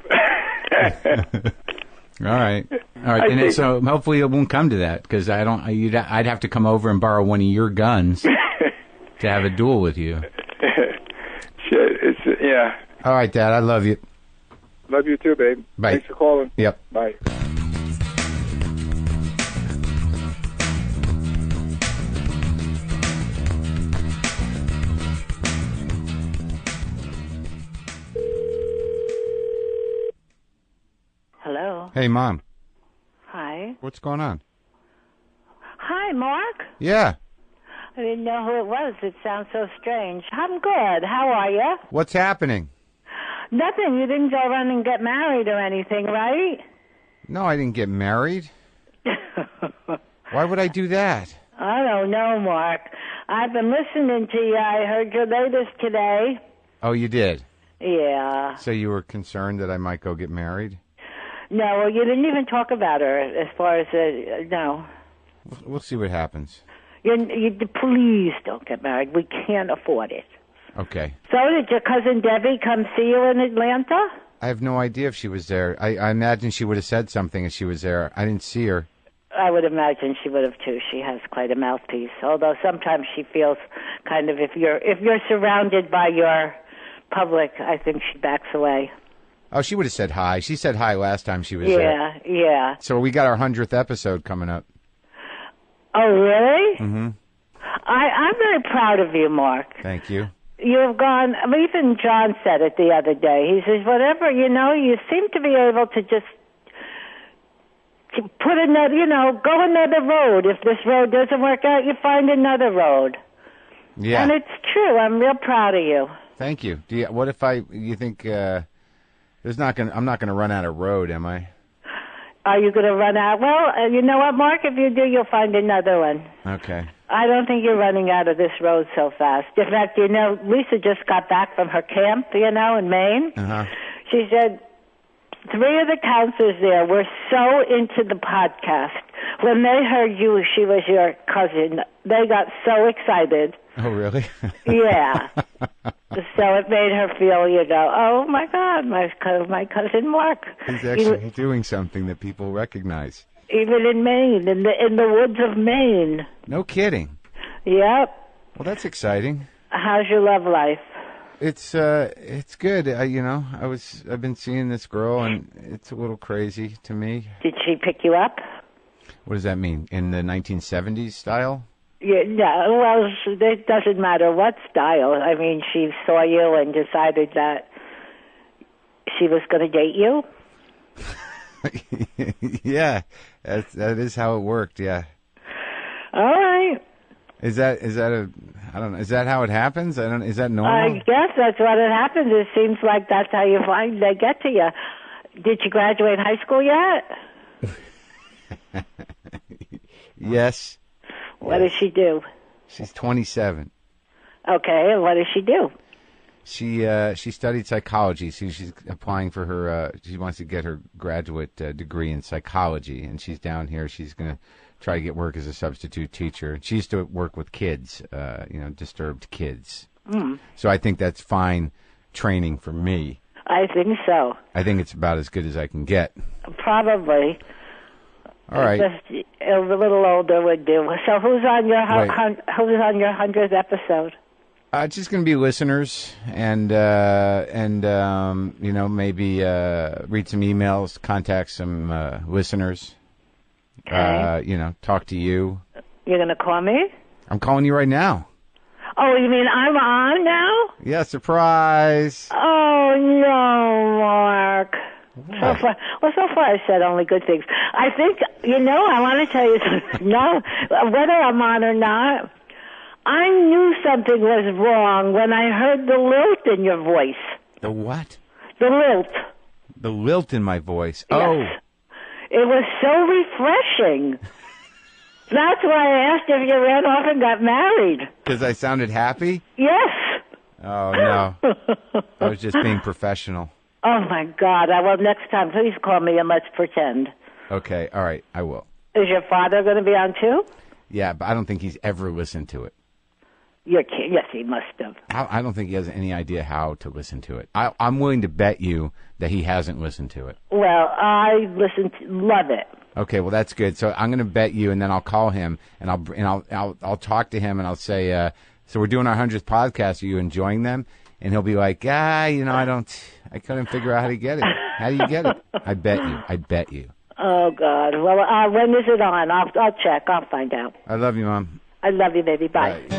All right. And so hopefully it won't come to that because I'd have to come over and borrow one of your guns to have a duel with you. Shit, yeah. All right, Dad. I love you. Love you too, babe. Bye. Thanks for calling. Yep. Bye. Hello. Hey, Mom. Hi. What's going on? Hi, Mark. Yeah. I didn't know who it was. It sounds so strange. I'm good. How are you? What's happening? Nothing. You didn't go run and get married or anything, right? No, I didn't get married. Why would I do that? I don't know, Mark. I've been listening to you. I heard your latest today. Oh, you did? Yeah. So you were concerned that I might go get married? No, well, you didn't even talk about her as far as, no. We'll see what happens. Please don't get married. We can't afford it. Okay. So did your cousin Debbie come see you in Atlanta? I have no idea if she was there. I imagine she would have said something if she was there. I didn't see her. I would imagine she would have too. She has quite a mouthpiece. Although sometimes she feels kind of if you're surrounded by your public, I think she backs away. Oh, she would have said hi. She said hi last time she was there. Yeah. So we got our 100th episode coming up. Oh, really? Mm-hmm. I'm very proud of you, Mark. Thank you. You've gone, even John said it the other day. He says, whatever, you seem to be able to just put another, go another road. If this road doesn't work out, you find another road. Yeah. And it's true. I'm real proud of you. Thank you. What if you think I'm not going to run out of road, am I? Are you going to run out? Well, you know what, Mark? If you do, you'll find another one. Okay. I don't think you're running out of this road so fast. In fact, Lisa just got back from her camp, in Maine. Uh-huh. She said 3 of the counselors there were so into the podcast. When they heard she was your cousin, they got so excited. Oh, really? Yeah. So it made her feel, oh, my God, my cousin Mark. He's actually doing something that people recognize. Even in Maine, in the woods of Maine. No kidding. Yep. Well, that's exciting. How's your love life? It's good. I've been seeing this girl, and it's a little crazy to me. Did she pick you up? What does that mean? In the 1970s style? Yeah, no, well, it doesn't matter what style. I mean, she saw you and decided that she was going to date you? Yeah, that is how it worked, yeah. All right. Is that I don't know, is that how it happens? Is that normal? I guess that's what it happens. It seems like that's how you find they get to you. Did you graduate high school yet? Yes. What does she do? She's 27. Okay, and what does she do? She studied psychology. So she's applying for her. She wants to get her graduate degree in psychology, and she's down here. She's going to try to get work as a substitute teacher. She used to work with kids, disturbed kids. Mm. So I think that's fine training for me. I think so. I think it's about as good as I can get. Probably. All right. Just a little older would do. So who's on your 100th episode? It's just going to be listeners, and maybe read some emails, contact some listeners. Okay. Talk to you. You're going to call me? I'm calling you right now. Oh, you mean I'm on now? Yeah, surprise. Oh, no, Mark. What? So far I said only good things. I think, I want to tell you something. No, whether I'm on or not, I knew something was wrong when I heard the lilt in your voice. The what? The lilt. The lilt in my voice. Yes. Oh. It was so refreshing. That's why I asked if you ran off and got married. Because I sounded happy? Yes. Oh, no. I was just being professional. Oh, my God. Well, next time, please call me and let's pretend. Okay. All right. I will. Is your father going to be on, too? Yeah, but I don't think he's ever listened to it. You're kidding. Yes, he must have. I don't think he has any idea how to listen to it. I'm willing to bet you that he hasn't listened to it. Well, I love it. Okay, well that's good. So I'm going to bet you, and then I'll call him, and I'll talk to him, and I'll say, so we're doing our 100th podcast. Are you enjoying them? And he'll be like, I couldn't figure out how to get it. How do you get it? I bet you. Oh God. Well, when is it on? I'll check. I'll find out. I love you, Mom. I love you, baby. Bye. Bye.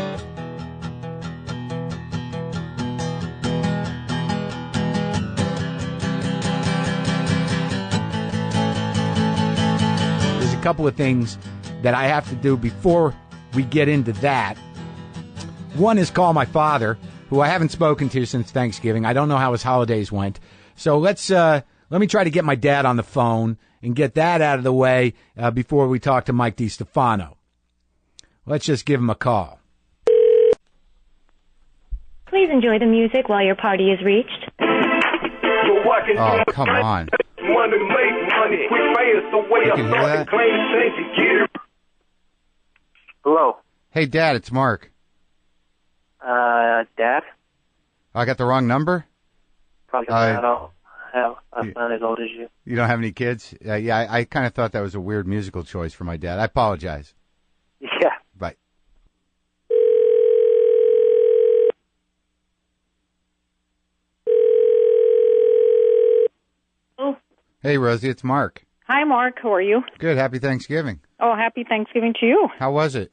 Couple of things that I have to do before we get into that. One is call my father, who I haven't spoken to since Thanksgiving. I don't know how his holidays went. So let me try to get my dad on the phone and get that out of the way before we talk to Mike DiStefano. Let's just give him a call. Please enjoy the music while your party is reached. Oh, come on. You can hear that? Hello. Hey, Dad, it's Mark. Dad? I got the wrong number? Probably I don't have, I'm not as old as you. You don't have any kids? Yeah, I kind of thought that was a weird musical choice for my dad. I apologize. Yeah. Bye. Oh. Hey, Rosie, it's Mark. Hi, Mark. How are you? Good. Happy Thanksgiving. Oh, happy Thanksgiving to you. How was it?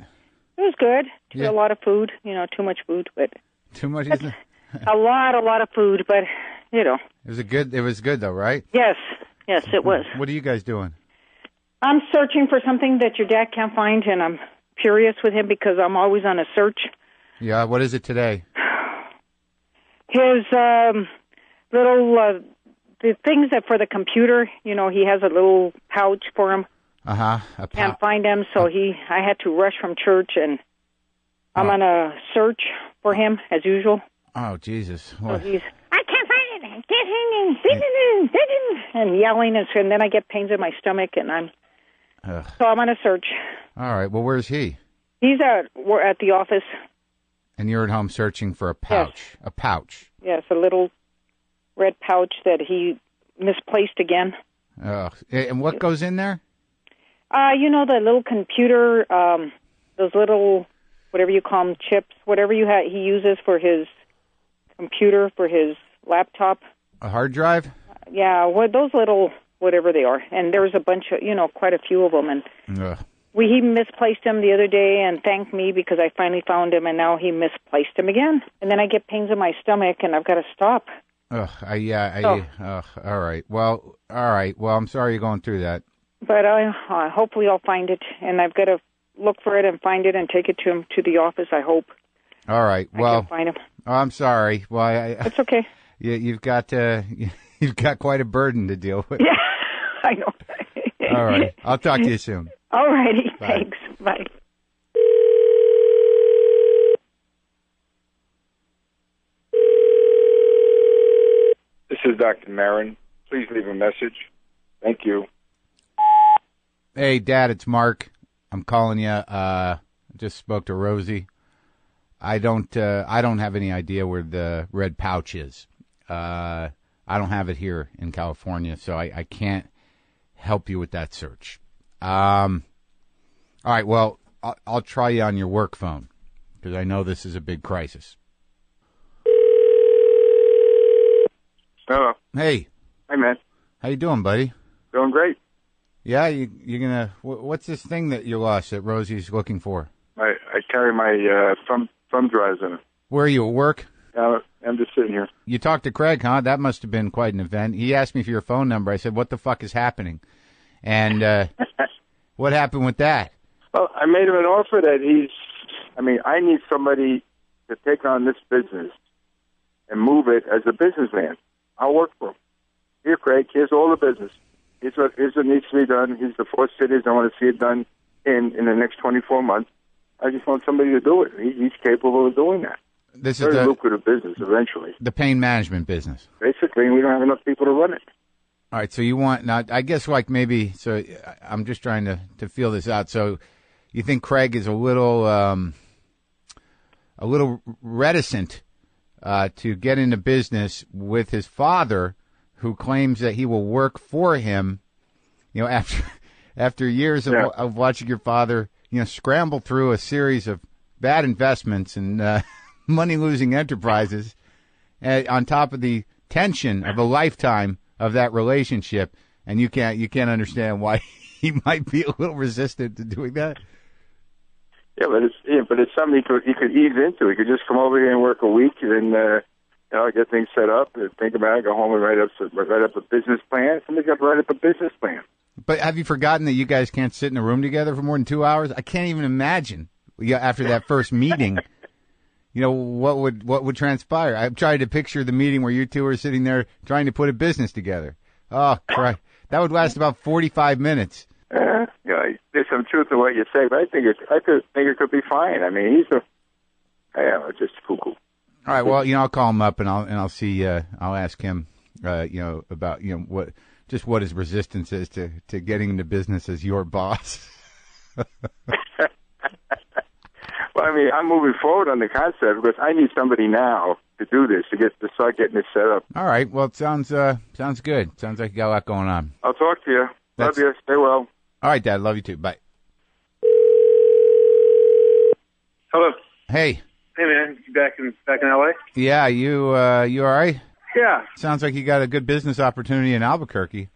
It was good. Yeah. A lot of food, too much food, but Too much? a lot of food, but, It was good, though, right? Yes, it was. What are you guys doing? I'm searching for something that your dad can't find, and I'm furious with him because I'm always on a search. Yeah, what is it today? His little, the things that for the computer, he has a little pouch for him. Uh-huh. Can't find him, so I had to rush from church, and I'm on a search for him, as usual. Oh, Jesus. So I can't find it, and yelling, and then I get pains in my stomach, and so I'm on a search. All right, well, where's he? He's at the office. And you're at home searching for a pouch. Yes. A pouch. Yes, a little red pouch that he misplaced again. And what goes in there? The little computer, those little, whatever you call them, chips, whatever he uses for his computer, for his laptop. A hard drive? Yeah, those little, whatever they are. And there was a bunch of, quite a few of them. And he misplaced them the other day and thanked me because I finally found him, and now he misplaced them again. And then I get pains in my stomach, and I've got to stop. All right. Well, I'm sorry you're going through that. But hopefully I'll find it, and I've got to look for it and find it and take it to the office, I hope. All right. Well, I can find him. Oh, I'm sorry. Well, it's okay. You've got quite a burden to deal with. Yeah, I know. All right. I'll talk to you soon. All righty. Bye. Thanks. Bye. This is Dr. Maron. Please leave a message. Thank you. Hey, Dad, it's Mark. I'm calling you. Just spoke to Rosie. I don't have any idea where the red pouch is. I don't have it here in California, so I can't help you with that search. All right, well, I'll try you on your work phone because I know this is a big crisis. Hello. Hey. Hey, man. How you doing, buddy? Doing great. Yeah, you're gonna. What's this thing that you lost that Rosie's looking for? I carry my thumb drives in it. Where are you, at work? I'm just sitting here. You talked to Craig, huh? That must have been quite an event. He asked me for your phone number. I said, what the fuck is happening? And what happened with that? Well, I made him an offer that I need somebody to take on this business and move it as a businessman. I'll work for him. Here, Craig, here's all the business. Here's what needs to be done. Here's the 4 cities I want to see it done in the next 24 months. I just want somebody to do it. He's capable of doing that. This Very is lucrative business eventually. The pain management business. Basically, we don't have enough people to run it. All right, so you want, now I guess like maybe, so I'm just trying to feel this out. So you think Craig is a little reticent to get into business with his father, who claims that he will work for him, after years of watching your father, scramble through a series of bad investments and money-losing enterprises, on top of the tension of a lifetime of that relationship, and you can't understand why he might be a little resistant to doing that. Yeah, but it's something he could ease into. He could just come over here and work a week, and get things set up, and think about it, go home and write up a business plan. Somebody's got to write up a business plan. But have you forgotten that you guys can't sit in a room together for more than 2 hours? I can't even imagine after that first meeting. What would transpire? I'm trying to picture the meeting where you two are sitting there trying to put a business together. Oh, Christ. That would last about 45 minutes. There's some truth to what you say, but I think it could be fine. I mean, just cuckoo. All right, well, I'll call him up and I'll see. I'll ask him, about what his resistance is to getting into business as your boss. Well, I'm moving forward on the concept because I need somebody now to do this, to start getting this set up. All right. Well, it sounds good. Sounds like you got a lot going on. I'll talk to you. Love you. Stay well. All right, Dad. Love you too. Bye. Hello. Hey. Hey, man. You back in LA? Yeah. You all right? Yeah. Sounds like you got a good business opportunity in Albuquerque.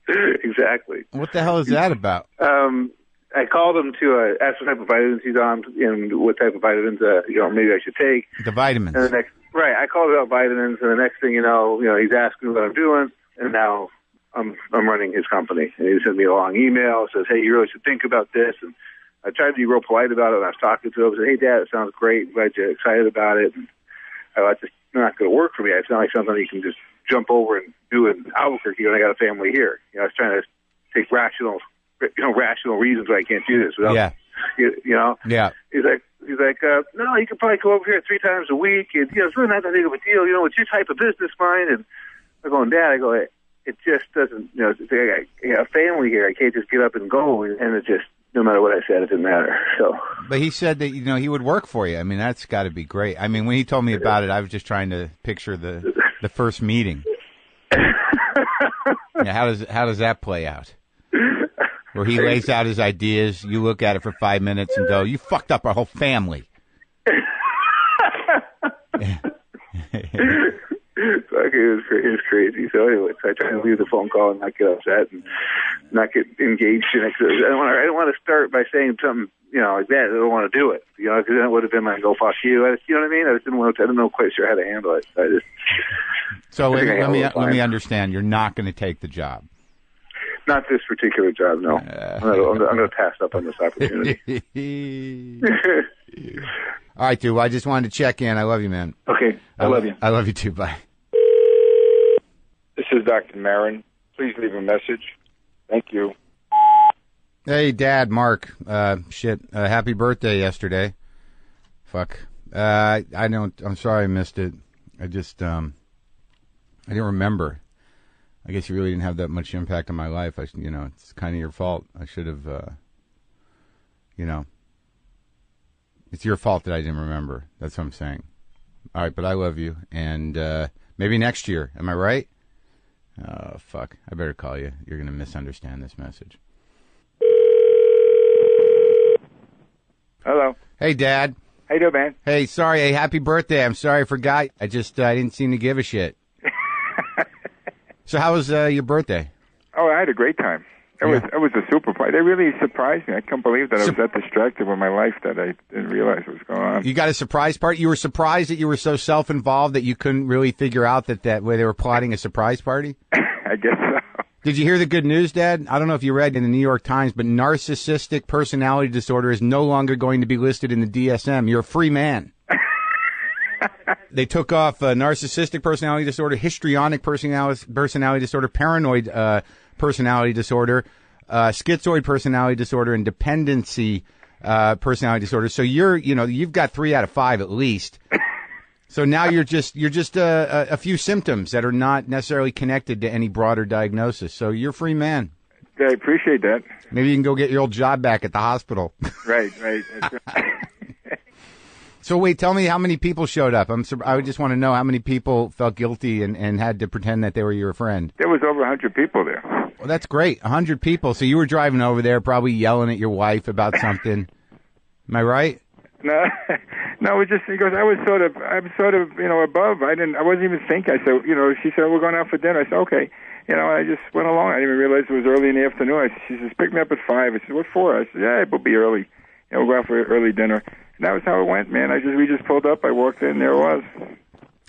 Exactly. What the hell is that about? I called him to ask what type of vitamins he's on and what type of vitamins maybe I should take. The vitamins. And I called about vitamins, and the next thing you know, he's asking what I'm doing, and now I'm running his company. And he sent me a long email, says, "Hey, you really should think about this." And I tried to be real polite about it. And I was talking to him, I said, "Hey, Dad, it sounds great. Glad you're excited about it." And it's just not going to work for me. It's not like something you can just jump over and do in Albuquerque when I got a family here. I was trying to take rational reasons why I can't do this. Without, yeah. Yeah. He's like, no, you can probably go over here 3 times a week. And, it's really not that big of a deal. It's your type of business, mine. And I'm going, Dad, it just doesn't, it's like a family here. I can't just get up and go. And it just, no matter what I said, it didn't matter. So. But he said that, he would work for you. I mean, that's got to be great. I mean, when he told me about it, I was just trying to picture the first meeting. How does that play out? Where he lays out his ideas, you look at it for 5 minutes and go, "You fucked up our whole family." It was crazy. So anyway, I tried to leave the phone call and not get upset and not get engaged in it. I don't want to start by saying something, like that. I don't want to do it, because then it would have been like, "Go fuck you." You know what I mean? I didn't know quite sure how to handle it. So let me understand. You're not going to take the job. Not this particular job, no. I'm going to pass up on this opportunity. All right, dude. Well, I just wanted to check in. I love you, man. Okay. I love you. I love you, too. Bye. This is Dr. Maron. Please leave a message. Thank you. Hey, Dad, Mark. Happy birthday yesterday. Fuck. I'm sorry I missed it. I just, I didn't remember. I guess you really didn't have that much impact on my life. It's kind of your fault. I should have, it's your fault that I didn't remember. That's what I'm saying. All right, but I love you. And maybe next year. Am I right? Oh, fuck. I better call you. You're going to misunderstand this message. Hello. Hey, Dad. How you doing, man? Hey, sorry. Hey, happy birthday. I'm sorry I forgot. I didn't seem to give a shit. So how was your birthday? Oh, I had a great time. It was a super party. They really surprised me. I can't believe that I was that distracted with my life that I didn't realize what was going on. You got a surprise party? You were surprised that you were so self-involved that you couldn't really figure out that way they were plotting a surprise party? I guess so. Did you hear the good news, Dad? I don't know if you read in the New York Times, but narcissistic personality disorder is no longer going to be listed in the DSM. You're a free man. They took off narcissistic personality disorder, histrionic personality disorder, paranoid personality disorder, schizoid personality disorder, and dependency personality disorder. So you've got 3 out of 5 at least. So now you're just a few symptoms that are not necessarily connected to any broader diagnosis. So you're a free man. Yeah, I appreciate that. Maybe you can go get your old job back at the hospital. Right. That's right. So wait, tell me how many people showed up. I just want to know how many people felt guilty and had to pretend that they were your friend. There was over 100 people there. Well, that's great. 100 people. So you were driving over there probably yelling at your wife about something. Am I right? No, it was just because I'm sort of, above. I wasn't even thinking. I said, she said, "We're going out for dinner." I said, "Okay." I just went along. I didn't even realize it was early in the afternoon. She says, "Pick me up at 5." I said, "What for?" I said, "Yeah, we'll be early. We'll go out for early dinner." And that was how it went, man. We just pulled up. I walked in. There it was.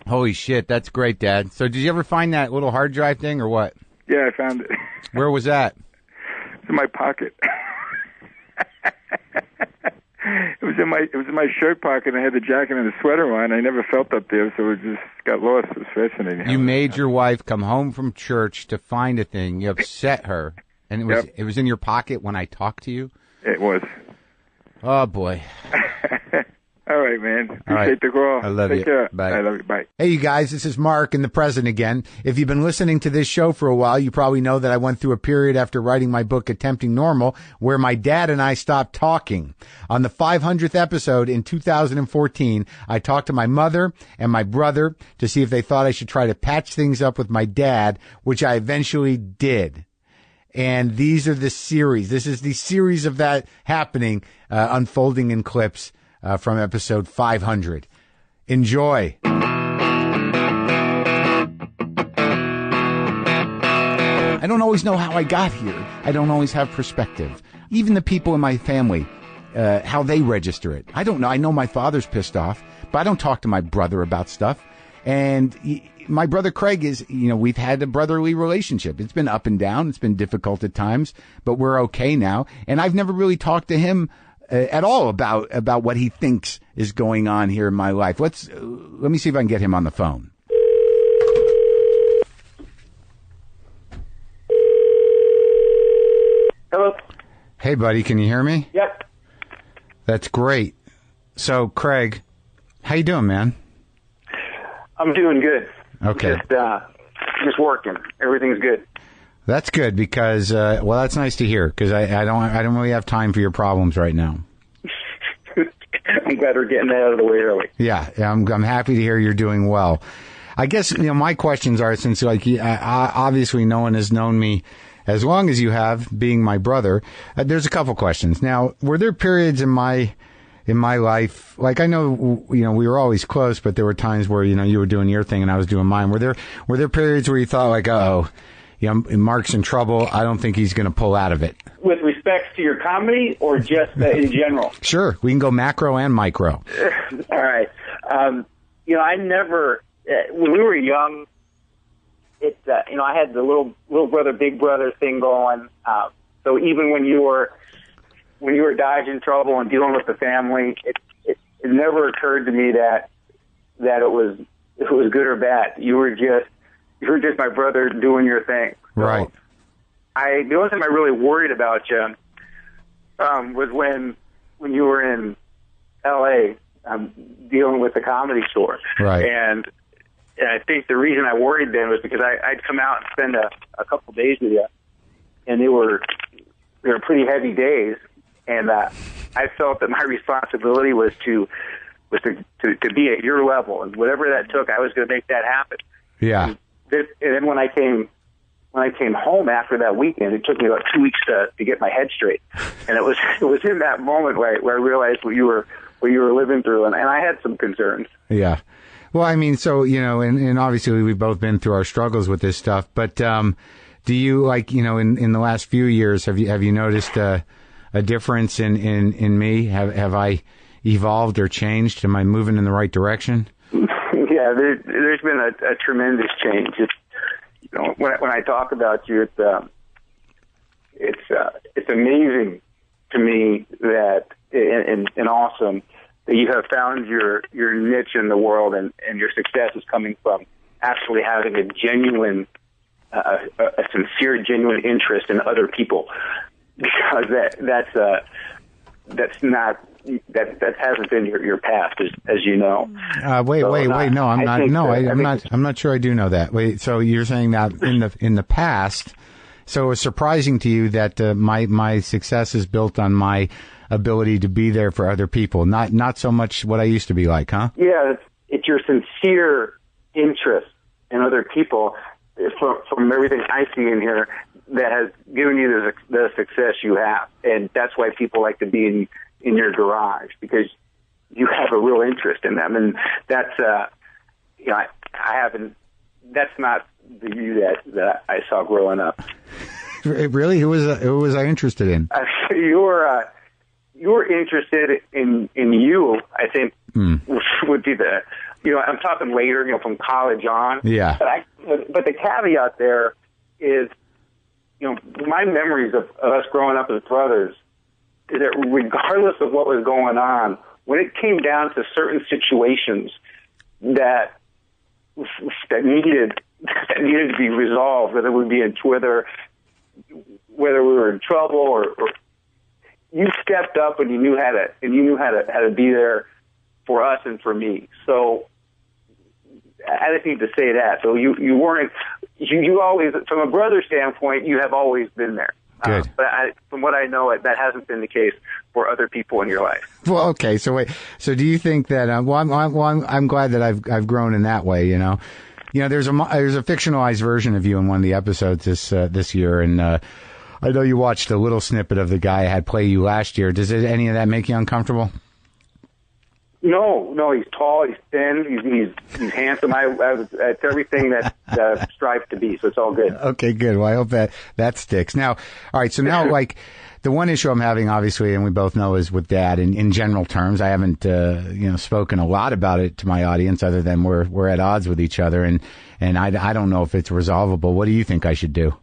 Holy shit, that's great, Dad. So did you ever find that little hard drive thing or what? Yeah, I found it. Where was that? It's in my pocket. It was in my shirt pocket. I had the jacket and the sweater on. I never felt up there, so it just got lost. It was fascinating. You made your wife come home from church to find a thing. You upset her, and it was in your pocket when I talked to you? It was. Oh, boy. All right, man. Appreciate the call. I love you. Take care. Bye. I love you. Bye. Hey, you guys. This is Mark and the President again. If you've been listening to this show for a while, you probably know that I went through a period after writing my book, Attempting Normal, where my dad and I stopped talking. On the 500th episode in 2014, I talked to my mother and my brother to see if they thought I should try to patch things up with my dad, which I eventually did. And these are the series. This is the series of that happening, unfolding in clips from episode 500. Enjoy. I don't always know how I got here. I don't always have perspective. even the people in my family, how they register it. I don't know. I know my father's pissed off, but I don't talk to my brother about stuff. And my brother Craig is, we've had a brotherly relationship. It's been up and down. It's been difficult at times, but we're okay now. And I've never really talked to him at all about what he thinks is going on here in my life. Let me see if I can get him on the phone. Hello. Hey, buddy, can you hear me? Yep. That's great. So, Craig, how you doing, man? I'm doing good. Okay. Just working. Everything's good. That's good because, that's nice to hear because I don't really have time for your problems right now. I'm glad we're getting that out of the way early. Yeah, I'm happy to hear you're doing well. I guess, my questions are, since obviously no one has known me as long as you have, being my brother, there's a couple questions. Now, were there periods in my life, like I know, we were always close, but there were times where, you were doing your thing and I was doing mine. Were there periods where you thought like, Mark's in trouble. I don't think he's going to pull out of it. With respect to your comedy or just in general? Sure. We can go macro and micro. All right. I never, when we were young, I had the little brother, big brother thing going. So even when you were dodging trouble and dealing with the family, it never occurred to me that it was good or bad. You were just my brother doing your thing. So right. The only time I really worried about you was when you were in L.A. Dealing with the Comedy Store. Right. And I think the reason I worried then was because I'd come out and spend a couple days with you, and they were pretty heavy days, and I felt that my responsibility was to be at your level, and whatever that took, I was going to make that happen. Yeah. And then when I came home after that weekend, it took me about 2 weeks to get my head straight, and it was in that moment where I realized what you were living through, and I had some concerns. Yeah. Well, I mean, so, and obviously we've both been through our struggles with this stuff, but do you, in the last few years, have you noticed a difference in me? Have I evolved or changed? Am I moving in the right direction? Yeah, there's been a tremendous change. When I talk about you, it's amazing to me that and awesome that you have found your niche in the world, and your success is coming from actually having a genuine, a sincere, genuine interest in other people, because that hasn't been your past, as you know. Wait, no, I'm not sure I do know that. Wait, so you're saying that in the past, so it was surprising to you that my success is built on my ability to be there for other people, not so much what I used to be like, huh? Yeah, it's your sincere interest in other people from everything I see in here that has given you the success you have, and that's why people like to be in your garage, because you have a real interest in them, and that's I haven't. That's not the you that I saw growing up. Really, who was I interested in? You're interested in you. I think would be the. I'm talking later. From college on. Yeah. But the caveat there is, my memories of us growing up as brothers is that regardless of what was going on, when it came down to certain situations that needed to be resolved, whether we were in trouble or you stepped up and you knew how to be there for us and for me. So I just need to say that. So you weren't, you always, from a brother standpoint, you have always been there. Good. But from what I know, that hasn't been the case for other people in your life. Well, okay. So wait. So do you think that? I'm glad that I've grown in that way. There's a fictionalized version of you in one of the episodes this year, and I know you watched a little snippet of the guy I had play you last year. Does any of that make you uncomfortable? No, he's tall, he's thin, he's handsome. It's everything that strives to be, so it's all good. Okay, good. Well, I hope that sticks. Now, all right, so now, the one issue I'm having, obviously, and we both know, is with Dad. In general terms, I haven't, spoken a lot about it to my audience, other than we're at odds with each other, and I don't know if it's resolvable. What do you think I should do?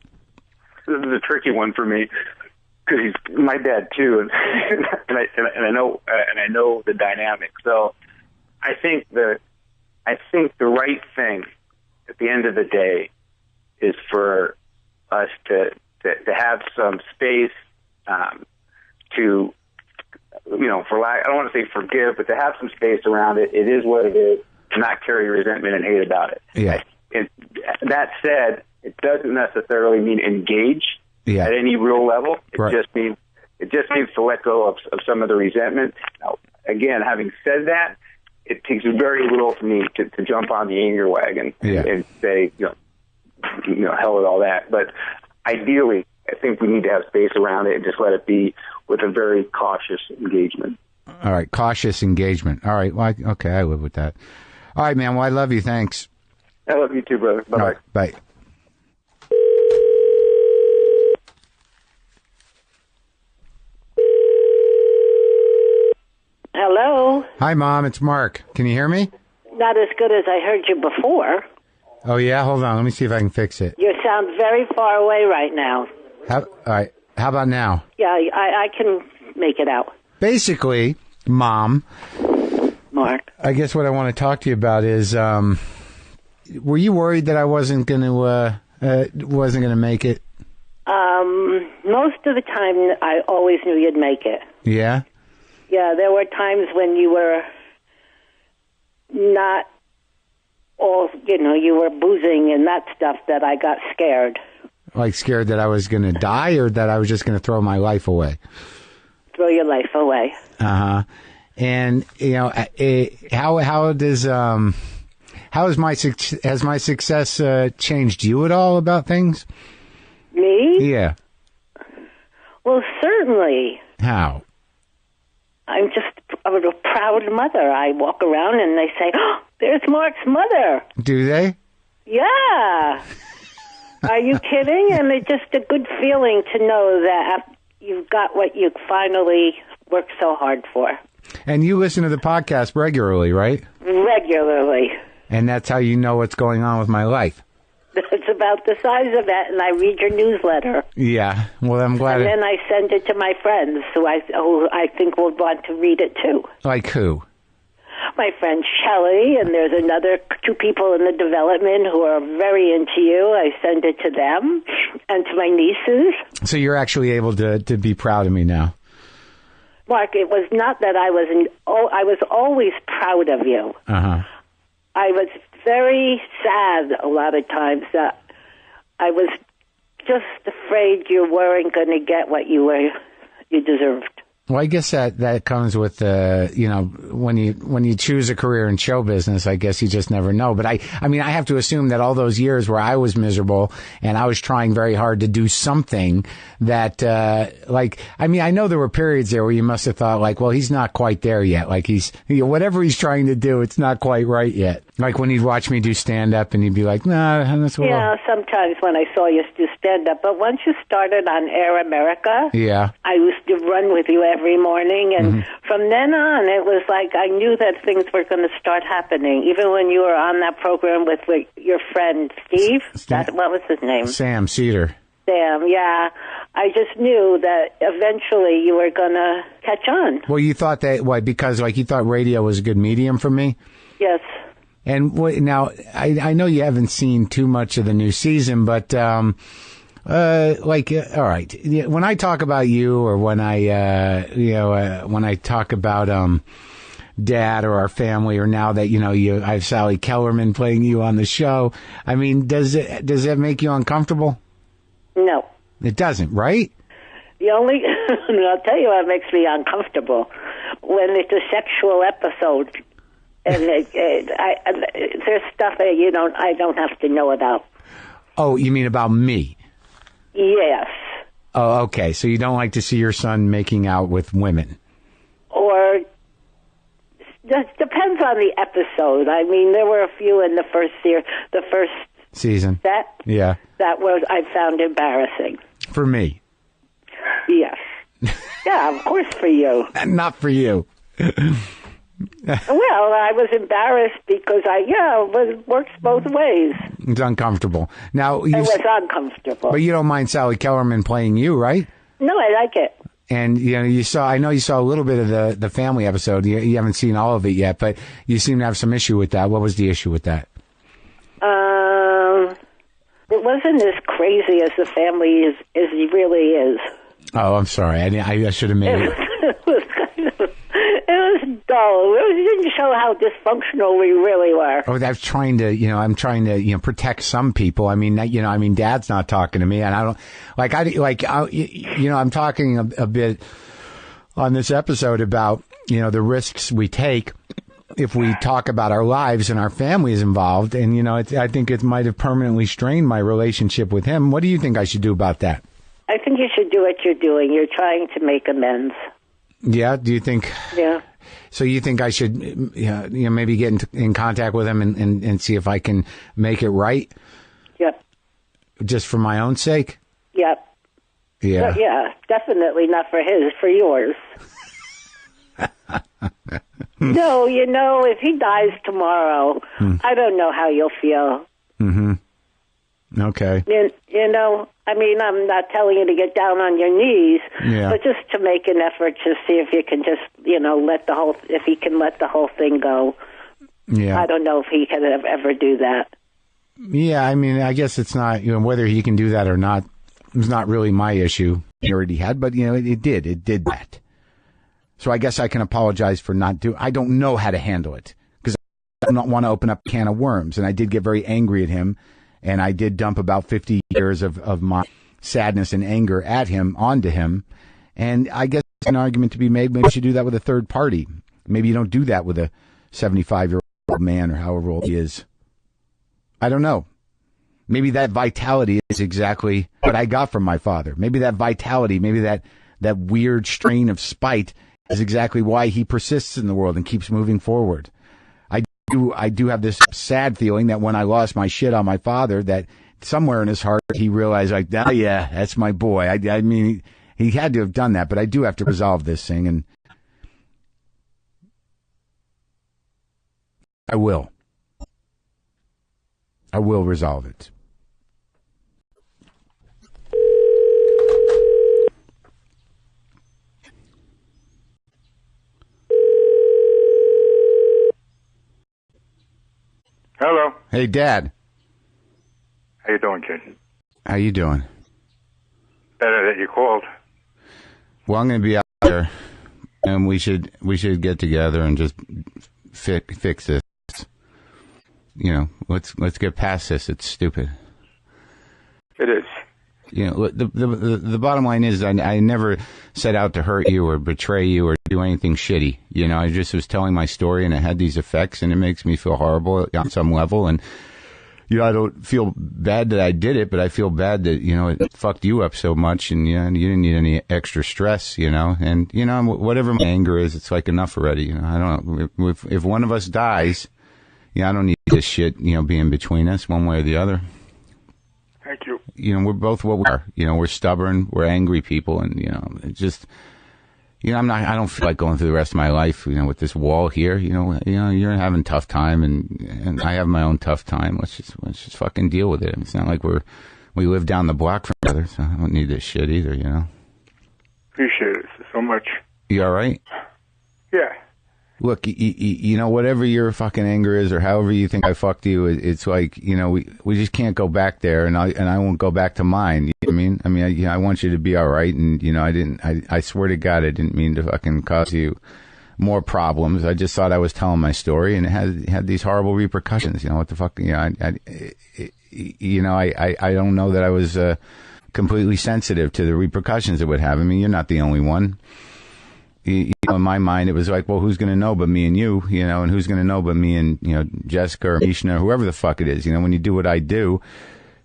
This is a tricky one for me, because he's my dad too, and I know the dynamic. So I think the right thing at the end of the day is for us to have some space to, for lack, I don't want to say forgive, but to have some space around it. It is what it is. To not carry resentment and hate about it. Yeah. And that said, it doesn't necessarily mean engage at any real level. It just means to let go of some of the resentment. Now, again, having said that, it takes very little for me to jump on the anger wagon and say, hell with all that. But ideally, I think we need to have space around it and just let it be with a very cautious engagement. All right, cautious engagement. All right, well, okay, I live with that. All right, man, well, I love you. Thanks. I love you too, brother. Bye-bye. Right, bye. Hello? Hi, Mom, it's Mark. Can you hear me? Not as good as I heard you before. Oh, yeah? Hold on. Let me see if I can fix it. You sound very far away right now. All right. How about now? Yeah, I can make it out. Basically, Mom, Mark, I guess what I want to talk to you about is, were you worried that I wasn't going to make it? Most of the time, I always knew you'd make it. Yeah? Yeah, there were times when you were not all, you were boozing and that stuff that I got scared. Like scared that I was going to die, or that I was just going to throw my life away? Throw your life away. Uh-huh. And, has my success changed you at all about things? Me? Yeah. Well, certainly. How? I'm a proud mother. I walk around and they say, oh, there's Mark's mother. Do they? Yeah. Are you kidding? And it's just a good feeling to know that you've got what you finally worked so hard for. And you listen to the podcast regularly, right? Regularly. And that's how you know what's going on with my life. It's about the size of that, and I read your newsletter. Yeah, well, I'm glad. And then I send it to my friends, who I think will want to read it too. Like who? My friend Shelley, and there's another 2 people in the development who are very into you. I send it to them and to my nieces. So you're actually able to be proud of me now. Mark, it was not that I was always proud of you. Uh-huh. I was very sad a lot of times that I was just afraid you weren't going to get what you deserved. Well, I guess that comes with when you choose a career in show business, I guess you just never know. But I have to assume that all those years where I was miserable and I was trying very hard to do something that I know there were periods there where you must have thought well, he's not quite there yet. Like whatever he's trying to do, it's not quite right yet. Like when he'd watch me do stand up and he'd be like, nah, that's what. Yeah, sometimes when I saw you do stand up, but once you started on Air America, yeah, I used to run with you every morning, and from then on, it was like I knew that things were going to start happening. Even when you were on that program with your friend Steve, what was his name? Sam Cedar. Sam, yeah. I just knew that eventually you were going to catch on. Well, you thought that, because you thought radio was a good medium for me? Yes. And now, I know you haven't seen too much of the new season, but, all right. When I talk about you, or when I talk about, Dad or our family, or now that, I have Sally Kellerman playing you on the show, does that make you uncomfortable? No. It doesn't, right? I'll tell you what makes me uncomfortable. When it's a sexual episode. And there's stuff that I don't have to know about. Oh, you mean about me? Yes. Oh, okay. So you don't like to see your son making out with women? Or just depends on the episode. There were a few in the first season. That? Yeah. That I found embarrassing. For me? Yes. Yeah, of course for you. Not for you. Well, I was embarrassed because it works both ways. It's uncomfortable. Now, it was uncomfortable. But you don't mind Sally Kellerman playing you, right? No, I like it. And I know you saw a little bit of the family episode. You haven't seen all of it yet, but you seem to have some issue with that. What was the issue with that? It wasn't as crazy as the family as it really is. Oh, I'm sorry. I should have made it. It was dull. It didn't show how dysfunctional we really were. Oh, I'm trying to protect some people. I mean, Dad's not talking to me, and I don't I'm talking a bit on this episode about, the risks we take if we talk about our lives and our families involved. And, I think it might have permanently strained my relationship with him. What do you think I should do about that? I think you should do what you're doing. You're trying to make amends. Yeah, do you think? Yeah. So you think I should, maybe get in contact with him and see if I can make it right? Yep. Just for my own sake? Yep. Yeah. But yeah, definitely not for his, for yours. No, if he dies tomorrow, I don't know how you'll feel. Mm-hmm. Okay. I'm not telling you to get down on your knees, but just to make an effort to see if you can just, if he can let the whole thing go. Yeah. I don't know if he can ever do that. Yeah, I guess it's not, whether he can do that or not, it's not really my issue. He already had, but, it did that. So I guess I can apologize for I don't know how to handle it because I don't want to open up a can of worms. And I did get very angry at him. And I did dump about 50 years of my sadness and anger at him onto him. And I guess there's an argument to be made. Maybe you should do that with a third party. Maybe you don't do that with a 75-year-old man or however old he is. I don't know. Maybe that vitality is exactly what I got from my father. Maybe that vitality, maybe that weird strain of spite is exactly why he persists in the world and keeps moving forward. I do have this sad feeling that when I lost my shit on my father, that somewhere in his heart he realized, oh yeah, that's my boy. I mean, he had to have done that, but I do have to resolve this thing, and I will resolve it. Hello. Hey, Dad. How you doing, kid? How you doing? Better that you called. Well, I'm going to be out there, and we should get together and just fix this. Let's get past this. It's stupid. It is. The bottom line is I never set out to hurt you or betray you or do anything shitty. I just was telling my story, and it had these effects, and it makes me feel horrible on some level. And, I don't feel bad that I did it, but I feel bad that, it fucked you up so much, and, you didn't need any extra stress, and, whatever my anger is, it's like enough already. I don't know. If one of us dies, I don't need this shit, being between us one way or the other. Thank you. We're both what we are. We're stubborn, we're angry people, and, it's just, I don't feel like going through the rest of my life, with this wall here. You're having a tough time, and I have my own tough time. Let's just fucking deal with it. It's not like we live down the block from each other, so I don't need this shit either, Appreciate it so much. You all right? Yeah. Look, whatever your fucking anger is, or however you think I fucked you, it's like, we just can't go back there, and I won't go back to mine. You know what I mean? I want you to be all right, and I swear to God, I didn't mean to fucking cause you more problems. I just thought I was telling my story, and it had these horrible repercussions. What the fuck? I don't know that I was completely sensitive to the repercussions it would have. I mean, you're not the only one. In my mind, it was like, well, who's going to know but me and you, and who's going to know but me and, Jessica or Mishna or whoever the fuck it is. When you do what I do,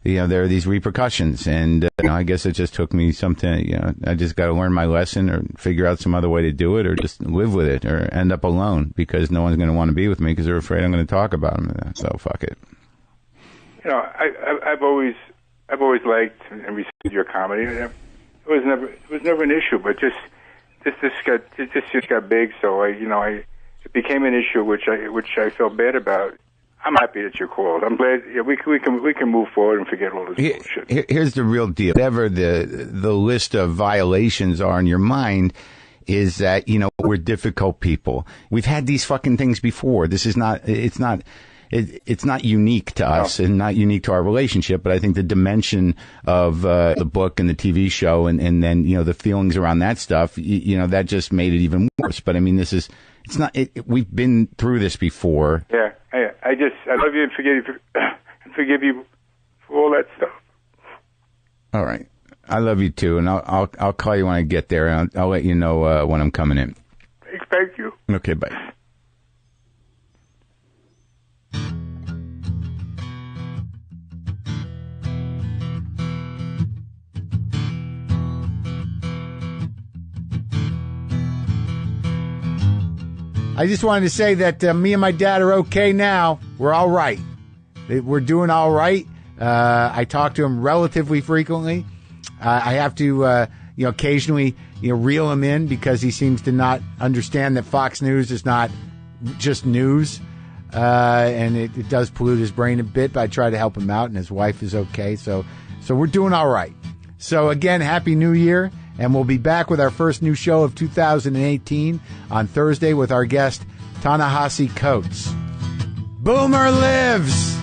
there are these repercussions. And I guess it just took me something, I just got to learn my lesson or figure out some other way to do it or just live with it or end up alone because no one's going to want to be with me because they're afraid I'm going to talk about them. So fuck it. I've always liked and received your comedy. it was never an issue, but just got big. So it became an issue which I felt bad about. I'm happy that you called. I'm glad we can move forward and forget all this bullshit. Here's the real deal. Whatever the list of violations are in your mind is that, we're difficult people. We've had these fucking things before. This is not, it's not unique to us and not unique to our relationship, but I think the dimension of the book and the TV show and then, the feelings around that stuff, that just made it even worse. But I mean, we've been through this before. Yeah. I love you and forgive you for all that stuff. All right. I love you too, and I'll call you when I get there, and I'll let you know when I'm coming in. Thank you. Okay, bye. I just wanted to say that me and my dad are okay now. We're all right. We're doing all right. I talk to him relatively frequently. I have to, occasionally, reel him in because he seems to not understand that Fox News is not just news. And it does pollute his brain a bit, but I try to help him out, and his wife is okay. So we're doing all right. So again, Happy New Year. And we'll be back with our first new show of 2018 on Thursday with our guest, Ta-Nehisi Coates. Boomer lives!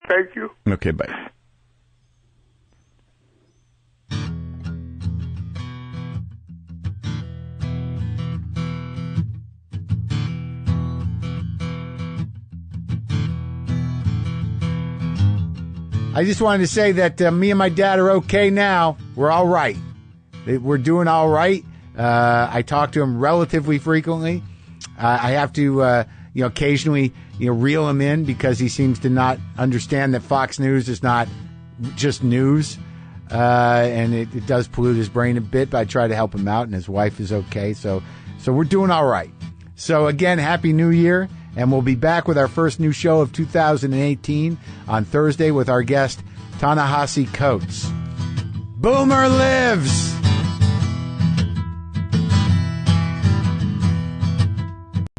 Thank you. Okay, bye. I just wanted to say that me and my dad are okay now. We're all right. We're doing all right. I talk to him relatively frequently. I have to, occasionally, reel him in because he seems to not understand that Fox News is not just news. And it does pollute his brain a bit, but I try to help him out, and his wife is okay. So we're doing all right. So again, Happy New Year. And we'll be back with our first new show of 2018 on Thursday with our guest, Ta-Nehisi Coates. Boomer lives!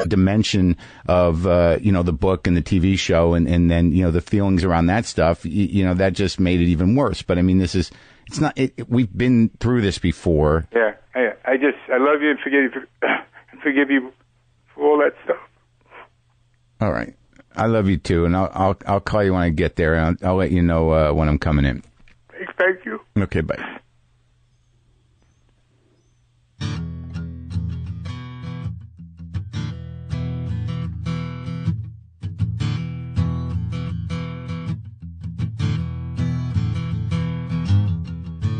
Dimension of, the book and the TV show and then, the feelings around that stuff, that just made it even worse. But I mean, we've been through this before. Yeah. I love you and forgive you for all that stuff. All right. I love you too, and I'll call you when I get there, and I'll let you know when I'm coming in. Thank you. Okay, bye.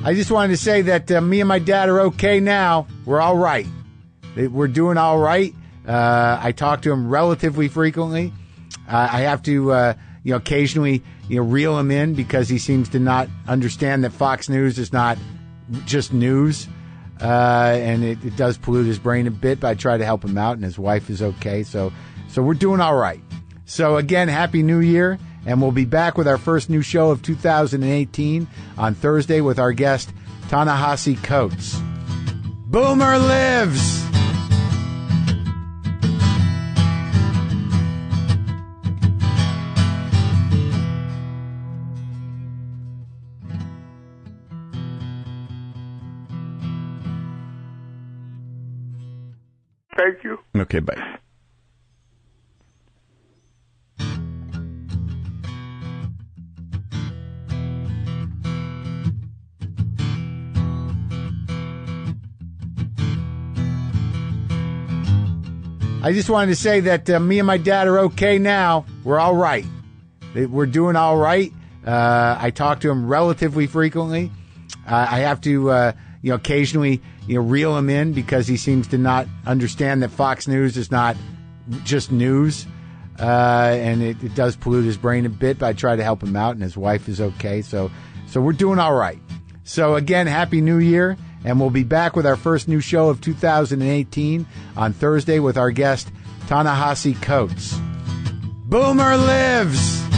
I just wanted to say that me and my dad are okay now. We're all right. We're doing all right. I talk to him relatively frequently. I have to, occasionally, reel him in because he seems to not understand that Fox News is not just news. And it does pollute his brain a bit, but I try to help him out, and his wife is okay. So we're doing all right. So again, Happy New Year. And we'll be back with our first new show of 2018 on Thursday with our guest, Ta-Nehisi Coates. Boomer lives! Thank you. Okay, bye. I just wanted to say that me and my dad are okay now. We're all right. We're doing all right. I talk to him relatively frequently. I have to, occasionally, reel him in because he seems to not understand that Fox News is not just news. And it does pollute his brain a bit, but I try to help him out, and his wife is okay. So we're doing all right. So again, Happy New Year, and we'll be back with our first new show of 2018 on Thursday with our guest, Ta-Nehisi Coates. Boomer lives!